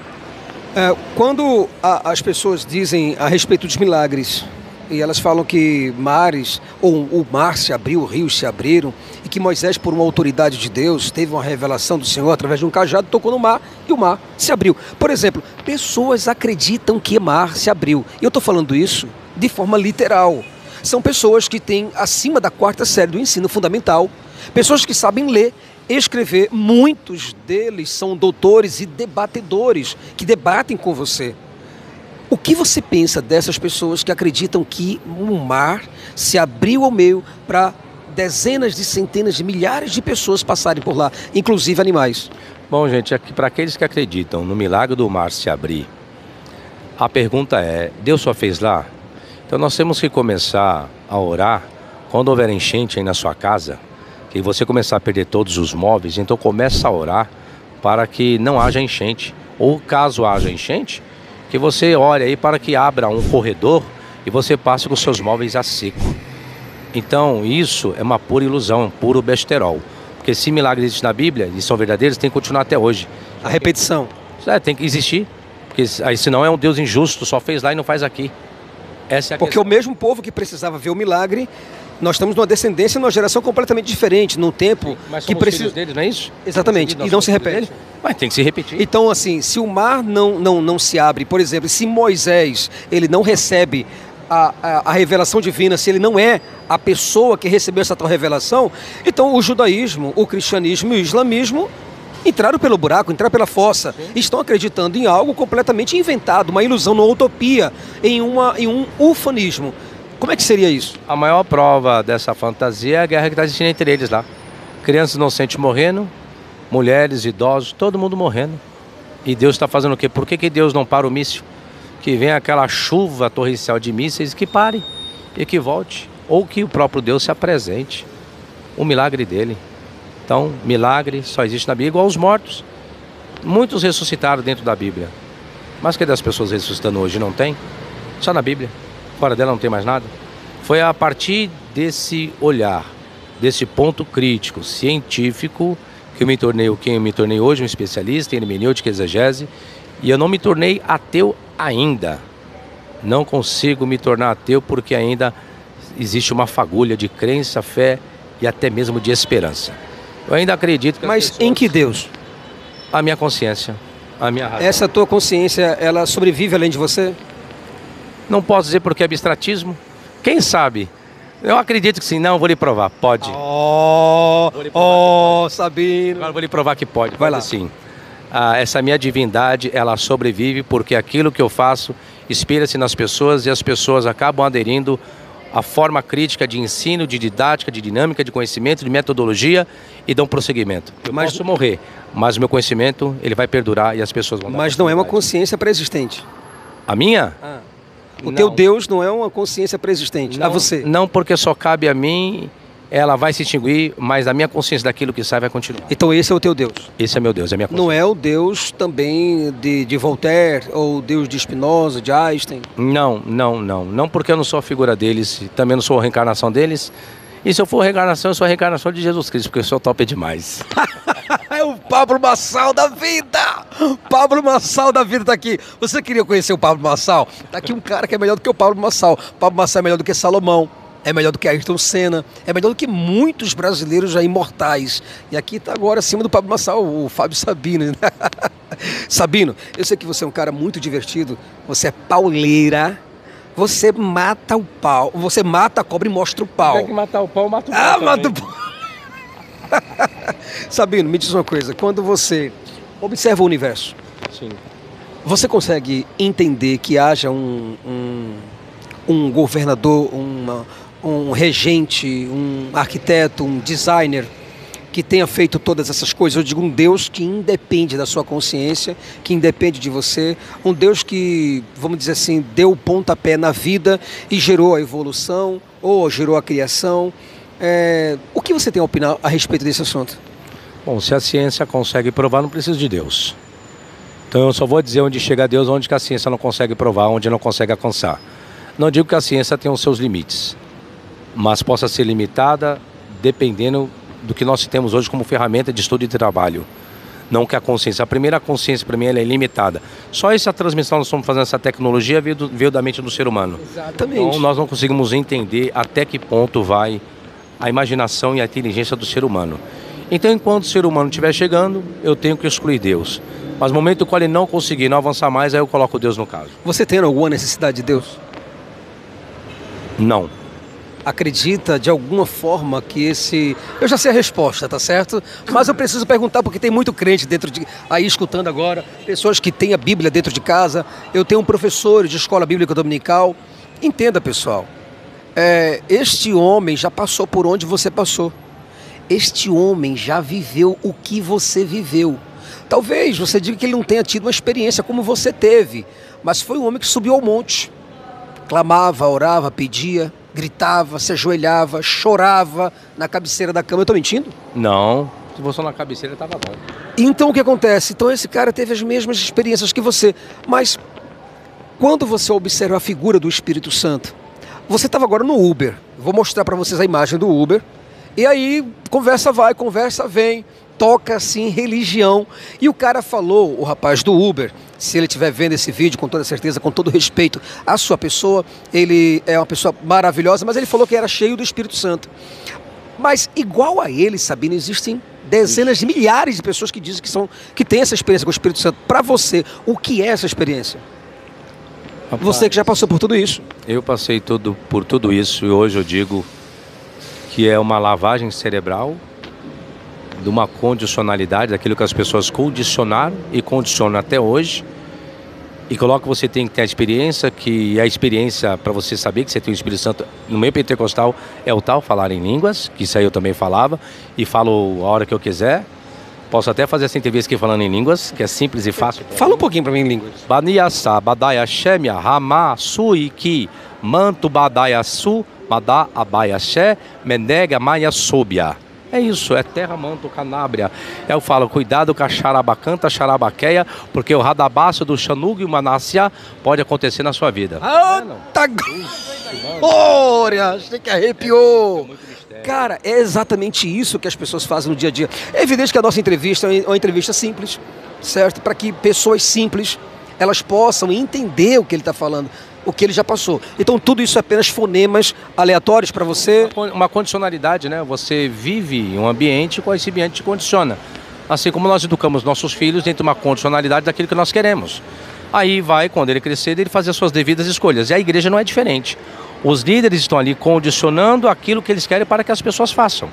Quando as pessoas dizem a respeito dos milagres, e elas falam que mares, ou o mar se abriu, rios se abriram, e que Moisés, por uma autoridade de Deus, teve uma revelação do Senhor através de um cajado, tocou no mar e o mar se abriu. Por exemplo, pessoas acreditam que o mar se abriu. E eu estou falando isso de forma literal. São pessoas que têm acima da 4ª série do ensino fundamental, pessoas que sabem ler, escrever. Muitos deles são doutores e debatedores, que debatem com você. O que você pensa dessas pessoas que acreditam que o mar se abriu ao meio para dezenas de centenas de milhares de pessoas passarem por lá, inclusive animais? Bom, gente, para aqueles que acreditam no milagre do mar se abrir, a pergunta é, Deus só fez lá? Então nós temos que começar a orar quando houver enchente aí na sua casa, que você começar a perder todos os móveis, então começa a orar para que não haja enchente. Ou caso haja enchente, que você ore aí para que abra um corredor e você passe com seus móveis a seco. Então isso é uma pura ilusão, um puro besterol. Porque se milagres existem na Bíblia e são verdadeiros, tem que continuar até hoje. A repetição. Tem que existir, porque aí senão é um Deus injusto, só fez lá e não faz aqui. Essa é a porque questão. O mesmo povo que precisava ver o milagre, nós estamos numa descendência, numa geração completamente diferente, num tempo mas que precisa deles, não é isso? Exatamente, e não se repete. Mas tem que se repetir. Então, assim, se o mar não se abre, por exemplo, se Moisés ele não recebe a revelação divina, se ele não é a pessoa que recebeu essa tal revelação, então o judaísmo, o cristianismo e o islamismo entraram pelo buraco, entraram pela fossa. Sim. Estão acreditando em algo completamente inventado, uma ilusão, uma utopia, em um ufanismo. Como é que seria isso? A maior prova dessa fantasia é a guerra que está existindo entre eles lá. Crianças inocentes morrendo, mulheres, idosos, todo mundo morrendo. E Deus está fazendo o quê? Por que Deus não para o míssil? Que venha aquela chuva torrencial de mísseis, que pare e que volte. Ou que o próprio Deus se apresente. O milagre dele. Então, milagre só existe na Bíblia, igual os mortos. Muitos ressuscitaram dentro da Bíblia. Mas cadê as pessoas ressuscitando hoje? Não tem? Só na Bíblia. Fora dela não tem mais nada. Foi a partir desse olhar, desse ponto crítico, científico, que eu me tornei quem eu me tornei hoje, um especialista em hermenêutica e exegese, e eu não me tornei ateu ainda. Não consigo me tornar ateu porque ainda existe uma fagulha de crença, fé e até mesmo de esperança. Eu ainda acredito que Mas em que Deus? A minha consciência, a minha razão. Essa tua consciência, ela sobrevive além de você? Não posso dizer porque é abstratismo. Quem sabe? Eu acredito que sim. Não, vou lhe provar. Pode. Sabino. Agora vou lhe provar que pode. Vai lá. Sim. Essa minha divindade, ela sobrevive porque aquilo que eu faço inspira-se nas pessoas e as pessoas acabam aderindo à forma crítica de ensino, de didática, de dinâmica, de conhecimento, de metodologia e dão prosseguimento. Eu posso morrer, mas o meu conhecimento ele vai perdurar e as pessoas vão dar. Mas não é uma consciência pré-existente. A minha? O teu Deus não é uma consciência pré-existente, a você. Não, porque só cabe a mim, ela vai se extinguir, mas a minha consciência daquilo que sai vai continuar. Então esse é o teu Deus? Esse é meu Deus, é a minha consciência. Não é o Deus também de Voltaire, ou o Deus de Spinoza, de Einstein? Não. Não porque eu não sou a figura deles, também não sou a reencarnação deles. E se eu for reencarnação, eu sou a reencarnação de Jesus Cristo, porque eu sou top demais. É o Pablo Marçal da vida! Pablo Marçal da vida tá aqui. Você queria conhecer o Pablo Marçal? Tá aqui um cara que é melhor do que o Pablo Marçal. O Pablo Marçal é melhor do que Salomão. é melhor do que Ayrton Senna, é melhor do que muitos brasileiros já imortais. E aqui está agora acima do Pablo Marçal, o Fábio Sabino. Né? Sabino, eu sei que você é um cara muito divertido, você é pauleira, você mata o pau, você mata a cobra e mostra o pau. Tem que matar o pau, mata o pau. Ah, mata o pau. Sabino, me diz uma coisa, quando você observa o universo, Sim. você consegue entender que haja um governador, um regente, um arquiteto, um designer que tenha feito todas essas coisas? Eu digo um Deus que independe da sua consciência, que independe de você, um Deus que, vamos dizer assim, deu o pontapé na vida e gerou a evolução ou gerou a criação. O que você tem a opinar a respeito desse assunto? Bom, se a ciência consegue provar, não precisa de Deus. Então eu só vou dizer onde chega Deus, onde que a ciência não consegue provar, onde não consegue alcançar. Não digo que a ciência tenha os seus limites, mas possa ser limitada dependendo do que nós temos hoje como ferramenta de estudo e de trabalho. Não que a consciência. A primeira consciência, para mim, ela é limitada. Só essa transmissão que nós estamos fazendo, essa tecnologia, veio da mente do ser humano. Exatamente. Então nós não conseguimos entender até que ponto vai a imaginação e a inteligência do ser humano. Então, enquanto o ser humano estiver chegando, eu tenho que excluir Deus. Mas no momento no qual ele não conseguir, não avançar mais, aí eu coloco Deus no caso. Você tem alguma necessidade de Deus? Não. Acredita de alguma forma que esse... Eu já sei a resposta, tá certo? Mas eu preciso perguntar porque tem muito crente dentro de... Aí escutando agora, pessoas que têm a Bíblia dentro de casa. Eu tenho um professor de escola bíblica dominical. Entenda, pessoal. Este homem já passou por onde você passou. Este homem já viveu o que você viveu. Talvez você diga que ele não tenha tido uma experiência como você teve, mas foi um homem que subiu ao monte. Clamava, orava, pedia, gritava, se ajoelhava, chorava na cabeceira da cama. Eu estou mentindo? Não. Se fosse na cabeceira, estava bom. Então o que acontece? Então esse cara teve as mesmas experiências que você. Mas quando você observa a figura do Espírito Santo, você estava agora no Uber. Vou mostrar para vocês a imagem do Uber. E aí, conversa vai, conversa vem, toca assim religião. E o cara falou, o rapaz do Uber, se ele estiver vendo esse vídeo, com toda certeza, com todo respeito à sua pessoa, ele é uma pessoa maravilhosa, mas ele falou que era cheio do Espírito Santo. Mas igual a ele, Sabino, existem dezenas de milhares de pessoas que dizem que têm essa experiência com o Espírito Santo. Para você, o que é essa experiência? Rapaz, você que já passou por tudo isso. Eu passei por tudo isso e hoje eu digo que é uma lavagem cerebral de uma condicionalidade, daquilo que as pessoas condicionaram e condicionam até hoje, e coloca que você tem que ter a experiência, que a experiência para você saber que você tem o Espírito Santo no meio pentecostal é o tal falar em línguas, que isso aí eu também falava e falo a hora que eu quiser. Posso até fazer essa entrevista aqui falando em línguas, que é simples e fácil. Fala um pouquinho para mim em línguas. Baniasa, Badaya Shemia, Rama, Suiki, Manto Badaya Su, Badá Abaiaxé, Menega Maia Súbia. É isso, é terra, manto, canábria. Eu falo, cuidado com a charabacanta, charabaqueia, porque o radabaço do Xanugo e o Manácia pode acontecer na sua vida. Glória! Você que arrepiou! Cara, é exatamente isso que as pessoas fazem no dia a dia. É evidente que a nossa entrevista é uma entrevista simples, certo? Para que pessoas simples, elas possam entender o que ele está falando, o que ele já passou. Então tudo isso é apenas fonemas aleatórios para você? Uma condicionalidade, né? Você vive em um ambiente e esse ambiente te condiciona. Assim como nós educamos nossos filhos dentro de uma condicionalidade daquilo que nós queremos. Aí vai, quando ele crescer, ele fazer as suas devidas escolhas. E a igreja não é diferente. Os líderes estão ali condicionando aquilo que eles querem para que as pessoas façam.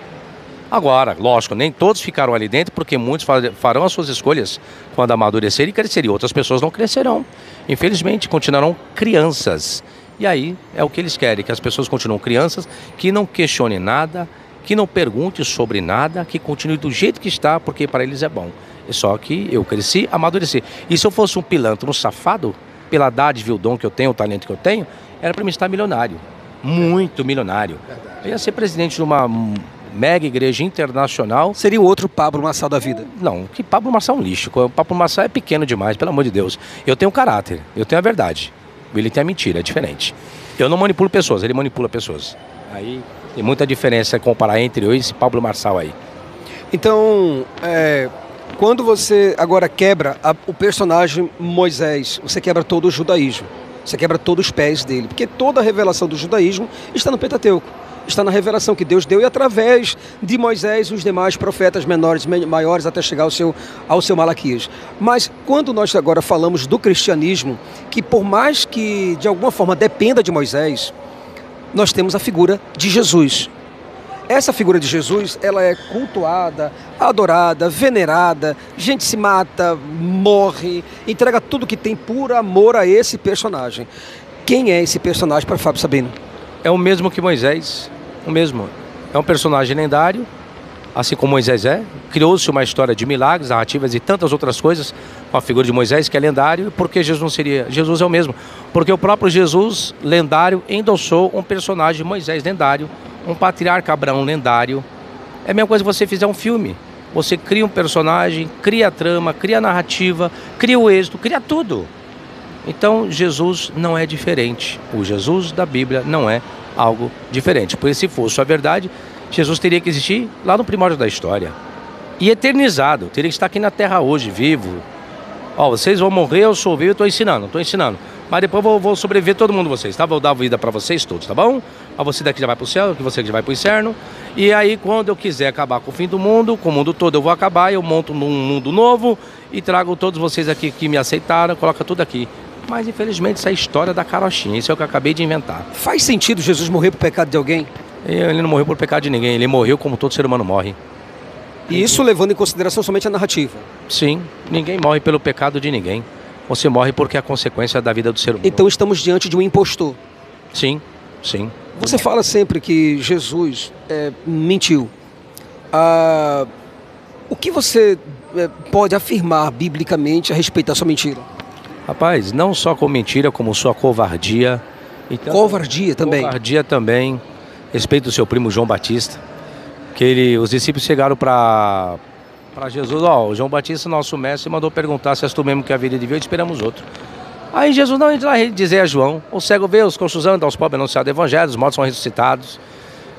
Agora, lógico, nem todos ficaram ali dentro, porque muitos farão as suas escolhas quando amadurecerem e crescerem. Outras pessoas não crescerão. Infelizmente, continuarão crianças. E aí é o que eles querem, que as pessoas continuem crianças, que não questionem nada, que não perguntem sobre nada, que continuem do jeito que está, porque para eles é bom. Só que eu cresci, amadureci. E se eu fosse um pilantra, um safado, pela dádiva e o dom que eu tenho, o talento que eu tenho, era para mim estar milionário. Muito milionário. Eu ia ser presidente de uma mega igreja internacional. Seria o outro Pablo Marçal da vida? Não, que Pablo Marçal é um lixo. O Pablo Marçal é pequeno demais, pelo amor de Deus. Eu tenho caráter, eu tenho a verdade. Ele tem a mentira, é diferente. Eu não manipulo pessoas, ele manipula pessoas. Aí tem muita diferença comparar entre eu e esse Pablo Marçal aí. Então, quando você agora quebra o personagem Moisés, você quebra todo o judaísmo. Você quebra todos os pés dele, porque toda a revelação do judaísmo está no Pentateuco. Está na revelação que Deus deu e através de Moisés e os demais profetas menores, maiores, até chegar ao seu Malaquias. Mas quando nós agora falamos do cristianismo, que por mais que de alguma forma dependa de Moisés, nós temos a figura de Jesus. Essa figura de Jesus, ela é cultuada, adorada, venerada, gente se mata, morre, entrega tudo que tem por amor a esse personagem. Quem é esse personagem para Fábio Sabino? É o mesmo que Moisés, o mesmo. É um personagem lendário, assim como Moisés é. Criou-se uma história de milagres, narrativas e tantas outras coisas com a figura de Moisés, que é lendário. Por que Jesus não seria? Jesus é o mesmo. Porque o próprio Jesus, lendário, endossou um personagem de Moisés lendário, um patriarca Abraão lendário. É a mesma coisa que você fizer um filme. Você cria um personagem, cria a trama, cria a narrativa, cria o êxito, cria tudo. Então Jesus não é diferente. O Jesus da Bíblia não é algo diferente. Porque se fosse a verdade, Jesus teria que existir lá no primórdio da história. E eternizado, teria que estar aqui na Terra hoje, vivo. Ó, vocês vão morrer, eu sou vivo, eu estou ensinando. Mas depois eu vou sobreviver todo mundo vocês, tá? Vou dar vida para vocês todos, tá bom? A você daqui já vai para o céu, que você já vai para o inferno. E aí quando eu quiser acabar com o fim do mundo, com o mundo todo eu vou acabar, eu monto um mundo novo e trago todos vocês aqui que me aceitaram, coloca tudo aqui. Mas infelizmente isso é a história da carochinha, isso é o que eu acabei de inventar. Faz sentido Jesus morrer por pecado de alguém? Ele não morreu por pecado de ninguém, ele morreu como todo ser humano morre. E isso levando em consideração somente a narrativa? Sim, ninguém morre pelo pecado de ninguém. Você morre porque é a consequência da vida do ser humano. Então estamos diante de um impostor? Sim, sim. Você fala sempre que Jesus mentiu. O que você pode afirmar biblicamente a respeito da sua mentira? Rapaz, não só com mentira, como sua covardia. Então, covardia também? Covardia também. Respeito do seu primo João Batista. Que os discípulos chegaram para Jesus, o João Batista, nosso mestre, mandou perguntar se és tu mesmo que a vida de Deus, esperamos outro. Aí Jesus não entra lá dizer a João, o cego vê, os coxos andam, aos pobres anunciado o evangelho, os mortos são ressuscitados.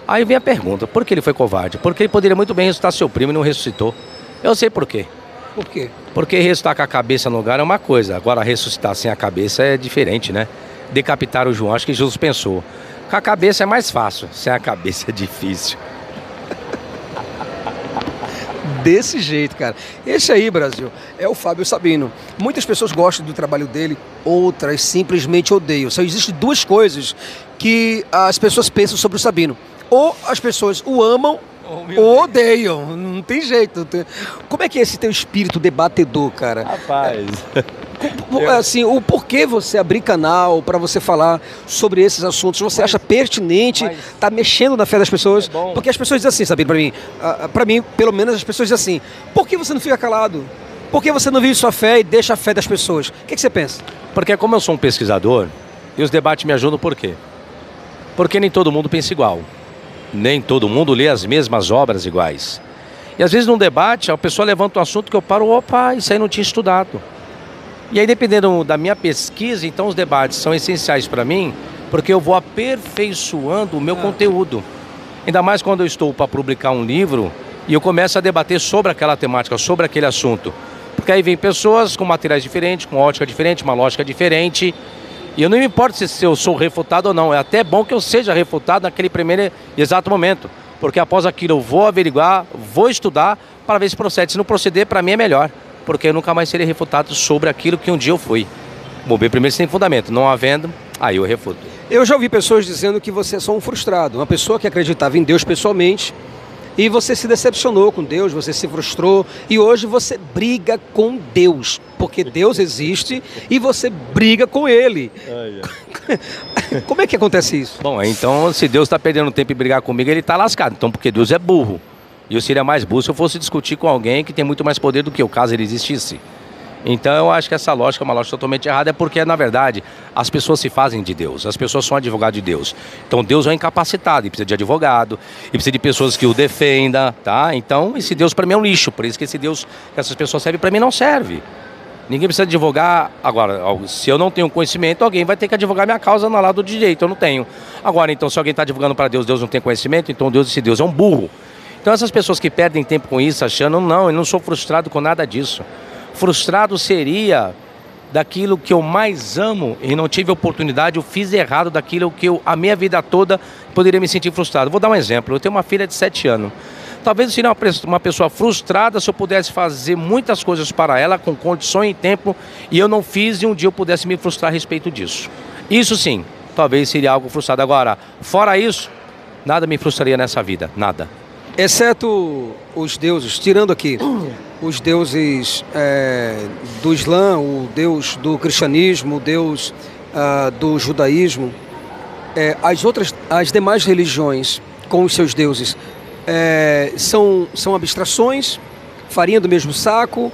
Aí vem a pergunta, por que ele foi covarde? Porque ele poderia muito bem ressuscitar seu primo e não ressuscitou. Eu sei por quê. Por quê? Porque ressuscitar com a cabeça no lugar é uma coisa, agora ressuscitar sem a cabeça é diferente, né? Decapitar o João, acho que Jesus pensou. Com a cabeça é mais fácil, sem a cabeça é difícil. Desse jeito, cara. Esse aí, Brasil, é o Fábio Sabino. Muitas pessoas gostam do trabalho dele, outras simplesmente odeiam. Só existem duas coisas que as pessoas pensam sobre o Sabino. Ou as pessoas o amam ou odeiam. Não tem jeito. Como é que é esse teu espírito debatedor, cara? Rapaz... Assim, o porquê você abrir canal para você falar sobre esses assuntos, você acha pertinente, tá mexendo na fé das pessoas? Porque as pessoas dizem assim, Sabino, para mim, pelo menos as pessoas dizem assim, por que você não fica calado? Por que você não vive sua fé e deixa a fé das pessoas? O que você pensa? Porque como eu sou um pesquisador, e os debates me ajudam por quê? Porque nem todo mundo pensa igual. Nem todo mundo lê as mesmas obras iguais. E às vezes num debate, a pessoa levanta um assunto que eu paro, opa, isso aí não tinha estudado. E aí, dependendo da minha pesquisa, então os debates são essenciais para mim, porque eu vou aperfeiçoando o meu conteúdo. Ainda mais quando eu estou para publicar um livro e eu começo a debater sobre aquela temática, sobre aquele assunto. Porque aí vem pessoas com materiais diferentes, com ótica diferente, uma lógica diferente. E eu não me importo se eu sou refutado ou não. É até bom que eu seja refutado naquele primeiro exato momento. Porque após aquilo eu vou averiguar, vou estudar para ver se procede. Se não proceder, para mim é melhor. Porque eu nunca mais serei refutado sobre aquilo que um dia eu fui. Vou ver primeiro se tem fundamento. Não havendo, aí eu refuto. Eu já ouvi pessoas dizendo que você é só um frustrado. Uma pessoa que acreditava em Deus pessoalmente e você se decepcionou com Deus, você se frustrou e hoje você briga com Deus. Porque Deus existe e você briga com Ele. Como é que acontece isso? Bom, então se Deus está perdendo tempo em brigar comigo, Ele está lascado. Então porque Deus é burro. E eu seria mais burro se eu fosse discutir com alguém que tem muito mais poder do que eu, caso ele existisse. Então eu acho que essa lógica é uma lógica totalmente errada, é porque, na verdade, as pessoas se fazem de Deus, as pessoas são advogados de Deus. Então Deus é incapacitado, e precisa de advogado, e precisa de pessoas que o defendam, tá? Então esse Deus para mim é um lixo, por isso que esse Deus que essas pessoas servem para mim não serve. Ninguém precisa advogar. Agora, se eu não tenho conhecimento, alguém vai ter que advogar minha causa no lado do direito, eu não tenho. Agora, então, se alguém está advogando para Deus, Deus não tem conhecimento, então esse Deus é um burro. Então essas pessoas que perdem tempo com isso, achando, não, eu não sou frustrado com nada disso. Frustrado seria daquilo que eu mais amo e não tive oportunidade, eu fiz errado daquilo que eu, a minha vida toda, poderia me sentir frustrado. Vou dar um exemplo. Eu tenho uma filha de 7 anos. Talvez eu seria uma pessoa frustrada se eu pudesse fazer muitas coisas para ela com condições e tempo e eu não fiz e um dia eu pudesse me frustrar a respeito disso. Isso sim, talvez seria algo frustrado. Agora, fora isso, nada me frustraria nessa vida, nada. Exceto os deuses, tirando aqui os deuses do Islã, o deus do cristianismo, o deus do judaísmo, as demais religiões com os seus deuses são abstrações, farinha do mesmo saco,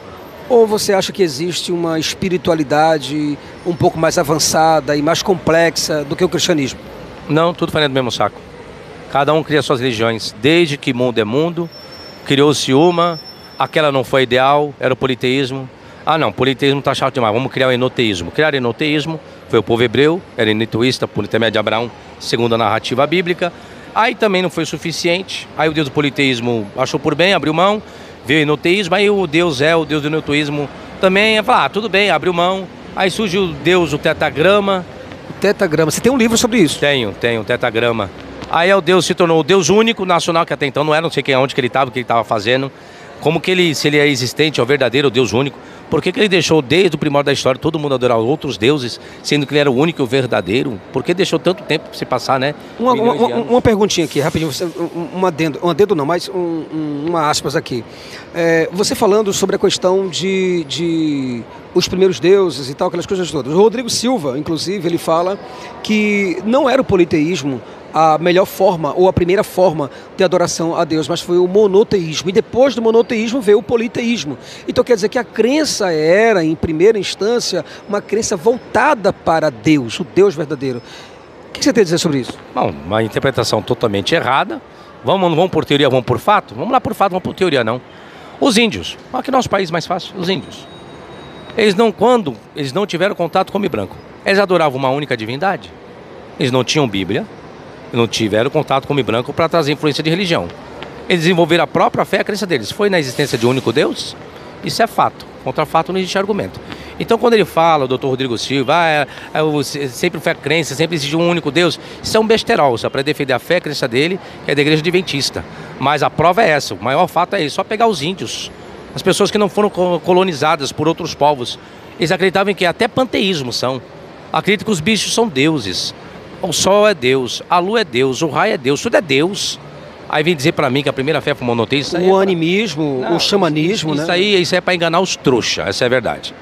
ou você acha que existe uma espiritualidade um pouco mais avançada e mais complexa do que o cristianismo? Não, tudo farinha do mesmo saco. Cada um cria suas religiões. Desde que mundo é mundo, criou-se uma, aquela não foi ideal, era o politeísmo. Ah não, politeísmo está chato demais, vamos criar o enoteísmo. Criar o enoteísmo, foi o povo hebreu, era enoteísta por intermédio de Abraão, segundo a narrativa bíblica. Aí também não foi suficiente, aí o Deus do politeísmo achou por bem, abriu mão, veio o enoteísmo, aí o Deus do enoteísmo também, tudo bem, abriu mão. Aí surge o Deus, o tetagrama. O tetagrama, você tem um livro sobre isso? Tenho, um tetagrama. Aí o Deus se tornou o Deus único, nacional, que até então não era, não sei onde que ele estava, o que ele estava fazendo. Como que ele, se ele é existente, é o verdadeiro Deus único. Por que ele deixou desde o primórdio da história todo mundo adorar outros deuses, sendo que ele era o único e o verdadeiro? Por que deixou tanto tempo se passar, né? Uma perguntinha aqui, rapidinho, um adendo não, mas uma aspas aqui. Você falando sobre a questão de os primeiros deuses e tal, aquelas coisas todas. O Rodrigo Silva, inclusive, ele fala que não era o politeísmo a melhor forma, ou a primeira forma de adoração a Deus, mas foi o monoteísmo. E depois do monoteísmo veio o politeísmo. Então quer dizer que a crença era, em primeira instância, uma crença voltada para Deus, o Deus verdadeiro. O que você tem a dizer sobre isso? Bom, uma interpretação totalmente errada. Não vamos por teoria, vamos por fato? Vamos lá por fato, vamos por teoria, não. Os índios, aqui no nosso país mais fácil, os índios. Quando eles não tiveram contato com o homem branco, eles adoravam uma única divindade. Eles não tinham Bíblia, não tiveram contato com o homem branco para trazer influência de religião. Eles desenvolveram a própria fé, a crença deles. Foi na existência de um único Deus? Isso é fato. Contra fato não existe argumento. Então quando ele fala, o doutor Rodrigo Silva, sempre foi a crença, sempre existe um único Deus, isso é um besterol, só para defender a fé, a crença dele, que é da igreja adventista. Mas a prova é essa, o maior fato é isso, só pegar os índios, as pessoas que não foram colonizadas por outros povos. Eles acreditavam que até panteísmo são. Acreditam que os bichos são deuses. O sol é Deus, a lua é Deus, o raio é Deus, tudo é Deus. Aí vem dizer pra mim que a primeira fé foi monoteísta. O animismo, o xamanismo, isso, né? Isso é pra enganar os trouxa, essa é a verdade.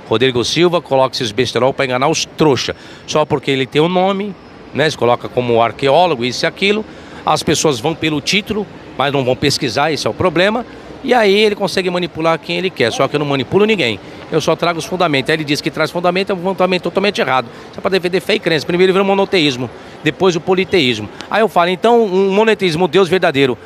Rodrigo Silva coloca esses besterol pra enganar os trouxa. Só porque ele tem um nome, né? Se coloca como arqueólogo, isso e aquilo. As pessoas vão pelo título, mas não vão pesquisar, esse é o problema. E aí ele consegue manipular quem ele quer, só que eu não manipulo ninguém. Eu só trago os fundamentos. Aí ele diz que traz fundamento, é um fundamento totalmente errado. Só para defender fé e crença. Primeiro ele vira o monoteísmo, depois o politeísmo. Aí eu falo, então um monoteísmo, um Deus verdadeiro,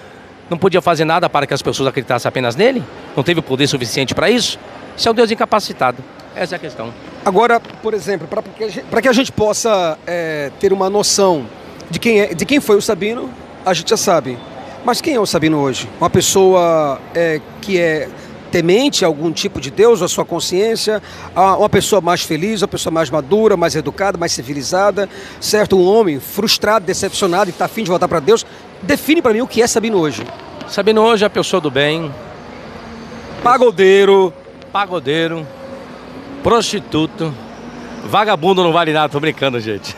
não podia fazer nada para que as pessoas acreditassem apenas nele? Não teve poder suficiente para isso? Isso é um Deus incapacitado. Essa é a questão. Agora, por exemplo, para que a gente possa ter uma noção de quem foi o Sabino, a gente já sabe. Mas quem é o Sabino hoje? Uma pessoa que é temente a algum tipo de Deus, a sua consciência, uma pessoa mais feliz, uma pessoa mais madura, mais educada, mais civilizada, certo? Um homem frustrado, decepcionado e está a fim de voltar para Deus. Define para mim o que é Sabino hoje. Sabino hoje é a pessoa do bem. Pagodeiro, prostituto, vagabundo não vale nada, tô brincando, gente.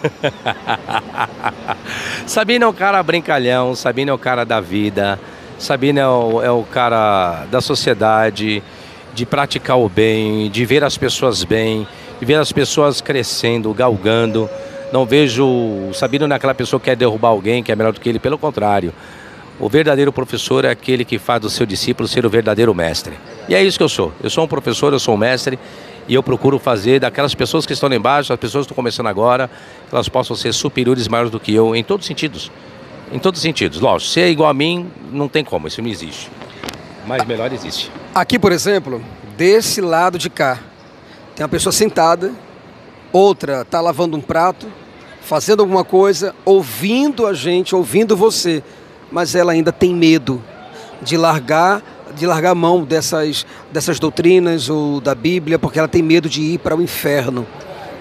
Sabino é o cara brincalhão, Sabino é o cara da vida, Sabino é o cara da sociedade, de praticar o bem, de ver as pessoas bem, de ver as pessoas crescendo, galgando. Não vejo o Sabino não é aquela pessoa que quer derrubar alguém, que é melhor do que ele, pelo contrário. O verdadeiro professor é aquele que faz do seu discípulo ser o verdadeiro mestre. E é isso que eu sou. Eu sou um professor, eu sou um mestre. E eu procuro fazer daquelas pessoas que estão lá embaixo, as pessoas que estão começando agora, que elas possam ser superiores, maiores do que eu, em todos os sentidos. Em todos os sentidos. Lógico, ser igual a mim, não tem como, isso não existe. Mas melhor existe. Aqui, por exemplo, desse lado de cá, tem uma pessoa sentada, outra está lavando um prato, fazendo alguma coisa, ouvindo a gente, ouvindo você, mas ela ainda tem medo de largar, de largar a mão dessas doutrinas ou da Bíblia, porque ela tem medo de ir para o inferno.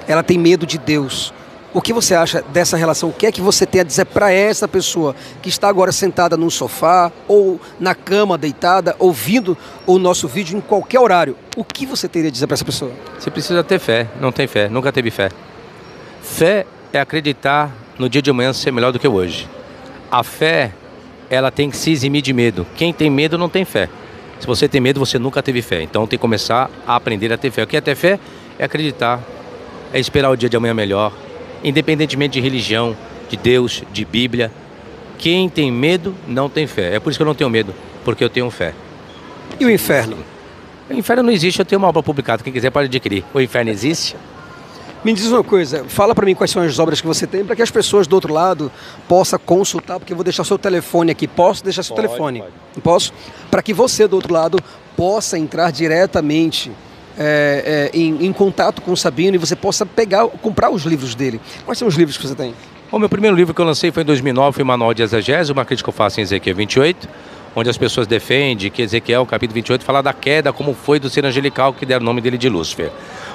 Ela tem medo de Deus. O que você acha dessa relação? O que é que você tem a dizer para essa pessoa que está agora sentada num sofá ou na cama deitada, ouvindo o nosso vídeo em qualquer horário? O que você teria a dizer para essa pessoa? Você precisa ter fé. Não tem fé, nunca teve fé. Fé é acreditar no dia de amanhã ser melhor do que hoje. A fé, ela tem que se eximir de medo. Quem tem medo não tem fé. Se você tem medo, você nunca teve fé. Então tem que começar a aprender a ter fé. O que é ter fé? É acreditar, é esperar o dia de amanhã melhor. Independentemente de religião, de Deus, de Bíblia. Quem tem medo não tem fé. É por isso que eu não tenho medo, porque eu tenho fé. E o inferno? O inferno não existe, eu tenho uma obra publicada. Quem quiser pode adquirir. O inferno existe? Me diz uma coisa, fala para mim quais são as obras que você tem, para que as pessoas do outro lado possam consultar, porque eu vou deixar seu telefone aqui. Posso deixar seu telefone? Pode. Posso? Para que você do outro lado possa entrar diretamente em contato com o Sabino e você possa comprar os livros dele. Quais são os livros que você tem? O meu primeiro livro que eu lancei foi em 2009, foi Manual de Exegese, uma crítica que eu faço em Ezequiel 28, onde as pessoas defendem que Ezequiel, capítulo 28, fala da queda, como foi do ser angelical, que deram o nome dele de Lúcifer.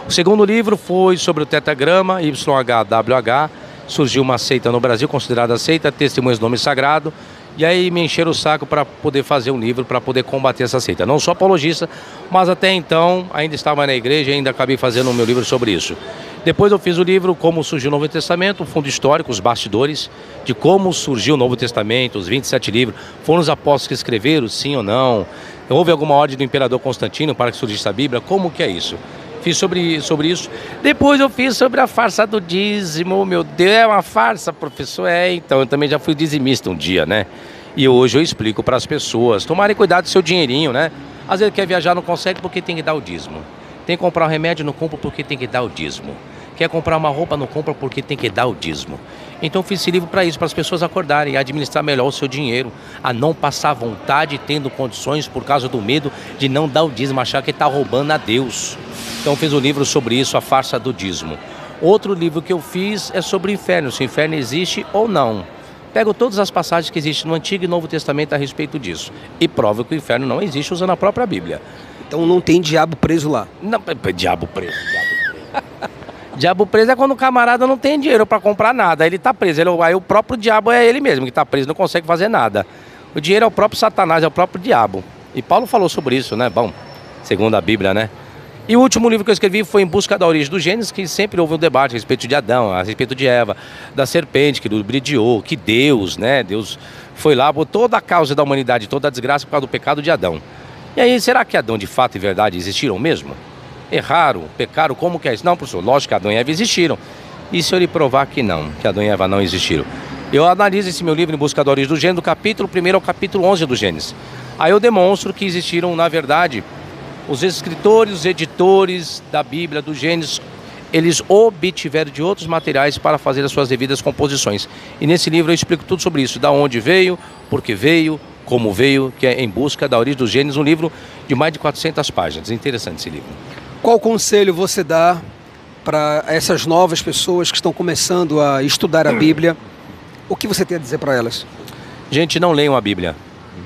O segundo livro foi sobre o tetragrama, YHWH, surgiu uma seita no Brasil, considerada seita, Testemunhas do Nome Sagrado, e aí me encheram o saco para poder fazer um livro, para poder combater essa seita. Não sou apologista, mas até então ainda estava na igreja e ainda acabei fazendo o meu livro sobre isso. Depois eu fiz o livro Como Surgiu o Novo Testamento, o fundo histórico, os bastidores de como surgiu o Novo Testamento, os 27 livros. Foram os apóstolos que escreveram, sim ou não? Houve alguma ordem do imperador Constantino para que surgisse a Bíblia? Como que é isso? Fiz sobre isso. Depois eu fiz sobre a farsa do dízimo. Meu Deus, é uma farsa, professor? Então eu também já fui dizimista um dia, né? E hoje eu explico para as pessoas, tomarem cuidado do seu dinheirinho, né? Às vezes quer viajar, não consegue porque tem que dar o dízimo. Tem que comprar um remédio, não compra porque tem que dar o dízimo. Quer comprar uma roupa, não compra porque tem que dar o dízimo. Então eu fiz esse livro para isso, para as pessoas acordarem, a administrar melhor o seu dinheiro, a não passar vontade tendo condições por causa do medo de não dar o dízimo, achar que está roubando a Deus. Então eu fiz um livro sobre isso, a farsa do dízimo. Outro livro que eu fiz é sobre o inferno, se o inferno existe ou não. Pego todas as passagens que existem no Antigo e Novo Testamento a respeito disso e provo que o inferno não existe usando a própria Bíblia. Então não tem diabo preso lá? Não, diabo preso. Diabo preso é quando o camarada não tem dinheiro para comprar nada, ele está preso. Aí o próprio diabo é ele mesmo que está preso, não consegue fazer nada. O dinheiro é o próprio Satanás, é o próprio diabo. E Paulo falou sobre isso, né? Bom, segundo a Bíblia, né? E o último livro que eu escrevi foi Em Busca da Origem do Gênesis, que sempre houve um debate a respeito de Adão, a respeito de Eva, da serpente que lubridiou, que Deus, né? Deus foi lá, botou toda a causa da humanidade, toda a desgraça por causa do pecado de Adão. E aí, será que Adão de fato e verdade existiram mesmo? Erraram, pecaram, como que é isso? Não, professor, lógico que Adão e Eva existiram. E se eu lhe provar que não, que Adão e Eva não existiram? Eu analiso esse meu livro Em Busca da Origem do Gênesis, do capítulo 1 ao capítulo 11 do Gênesis. Aí eu demonstro que existiram, na verdade, os escritores, os editores da Bíblia, do Gênesis, eles obtiveram de outros materiais para fazer as suas devidas composições. E nesse livro eu explico tudo sobre isso, da onde veio, por que veio, como veio, que é Em Busca da Origem do Gênesis, um livro de mais de 400 páginas. Interessante esse livro. Qual conselho você dá para essas novas pessoas que estão começando a estudar a Bíblia? O que você tem a dizer para elas? Gente, não leiam a Bíblia.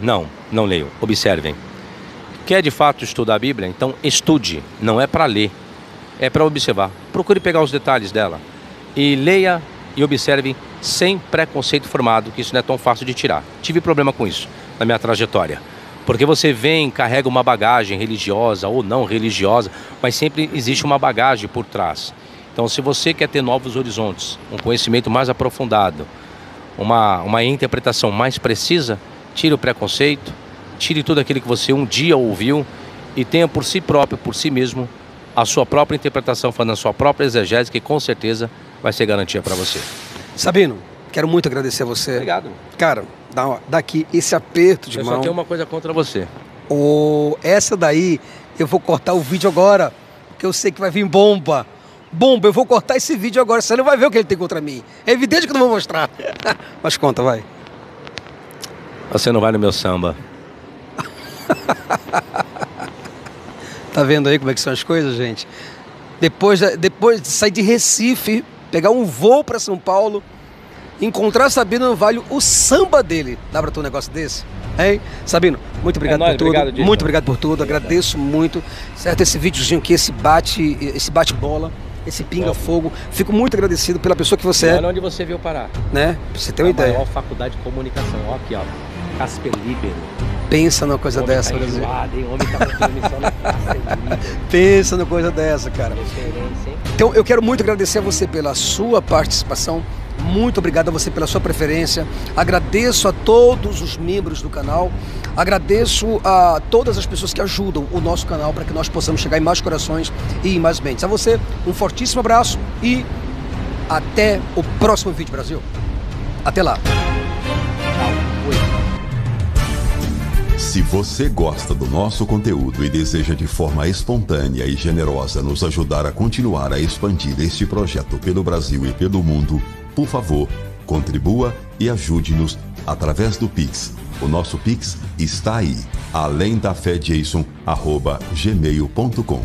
Não leiam. Observem. Quer de fato estudar a Bíblia? Então estude. Não é para ler, é para observar. Procure pegar os detalhes dela. E leia e observe sem preconceito formado, que isso não é tão fácil de tirar. Tive problema com isso na minha trajetória. Porque você vem, carrega uma bagagem religiosa ou não religiosa, mas sempre existe uma bagagem por trás. Então, se você quer ter novos horizontes, um conhecimento mais aprofundado, uma interpretação mais precisa, tire o preconceito, tire tudo aquilo que você um dia ouviu e tenha por si próprio, por si mesmo, a sua própria interpretação, fazendo a sua própria exegese, que com certeza vai ser garantia para você. Sabino, quero muito agradecer a você. Obrigado. Cara, dá aqui esse aperto de mão. Eu só tenho uma coisa contra você. Essa daí, eu vou cortar o vídeo agora, porque eu sei que vai vir bomba. Bomba, eu vou cortar esse vídeo agora, você não vai ver o que ele tem contra mim. É evidente que eu não vou mostrar. Mas conta, vai. Você não vai no meu samba. Tá vendo aí como é que são as coisas, gente? Depois de sair de Recife, pegar um voo para São Paulo, encontrar Sabino vale o samba dele. Dá pra ter um negócio desse? Hein? Sabino, muito obrigado nóis, por tudo. obrigado, Jason. Muito obrigado por tudo. Agradeço muito. Certo, esse videozinho aqui, esse bate-bola, esse pinga-fogo. Fico muito agradecido pela pessoa que você é. Olha onde você veio parar. Né? Pra você ter uma A ideia. maior faculdade de comunicação. Ó, aqui, ó. Casper Libero. Pensa numa coisa dessa, Tá Brasil. enjoado, hein? O homem tá fazendo missão na Casper Libero. Pensa numa coisa dessa, cara. Referência, hein? Então eu quero muito agradecer a você pela sua participação. Muito obrigado a você pela sua preferência. Agradeço a todos os membros do canal. Agradeço a todas as pessoas que ajudam o nosso canal para que nós possamos chegar em mais corações e em mais mentes. A você, um fortíssimo abraço e até o próximo vídeo, Brasil. Até lá. Se você gosta do nosso conteúdo e deseja de forma espontânea e generosa nos ajudar a continuar a expandir este projeto pelo Brasil e pelo mundo, por favor, contribua e ajude-nos através do Pix. O nosso Pix está aí, além da fé Jason@gmail.com.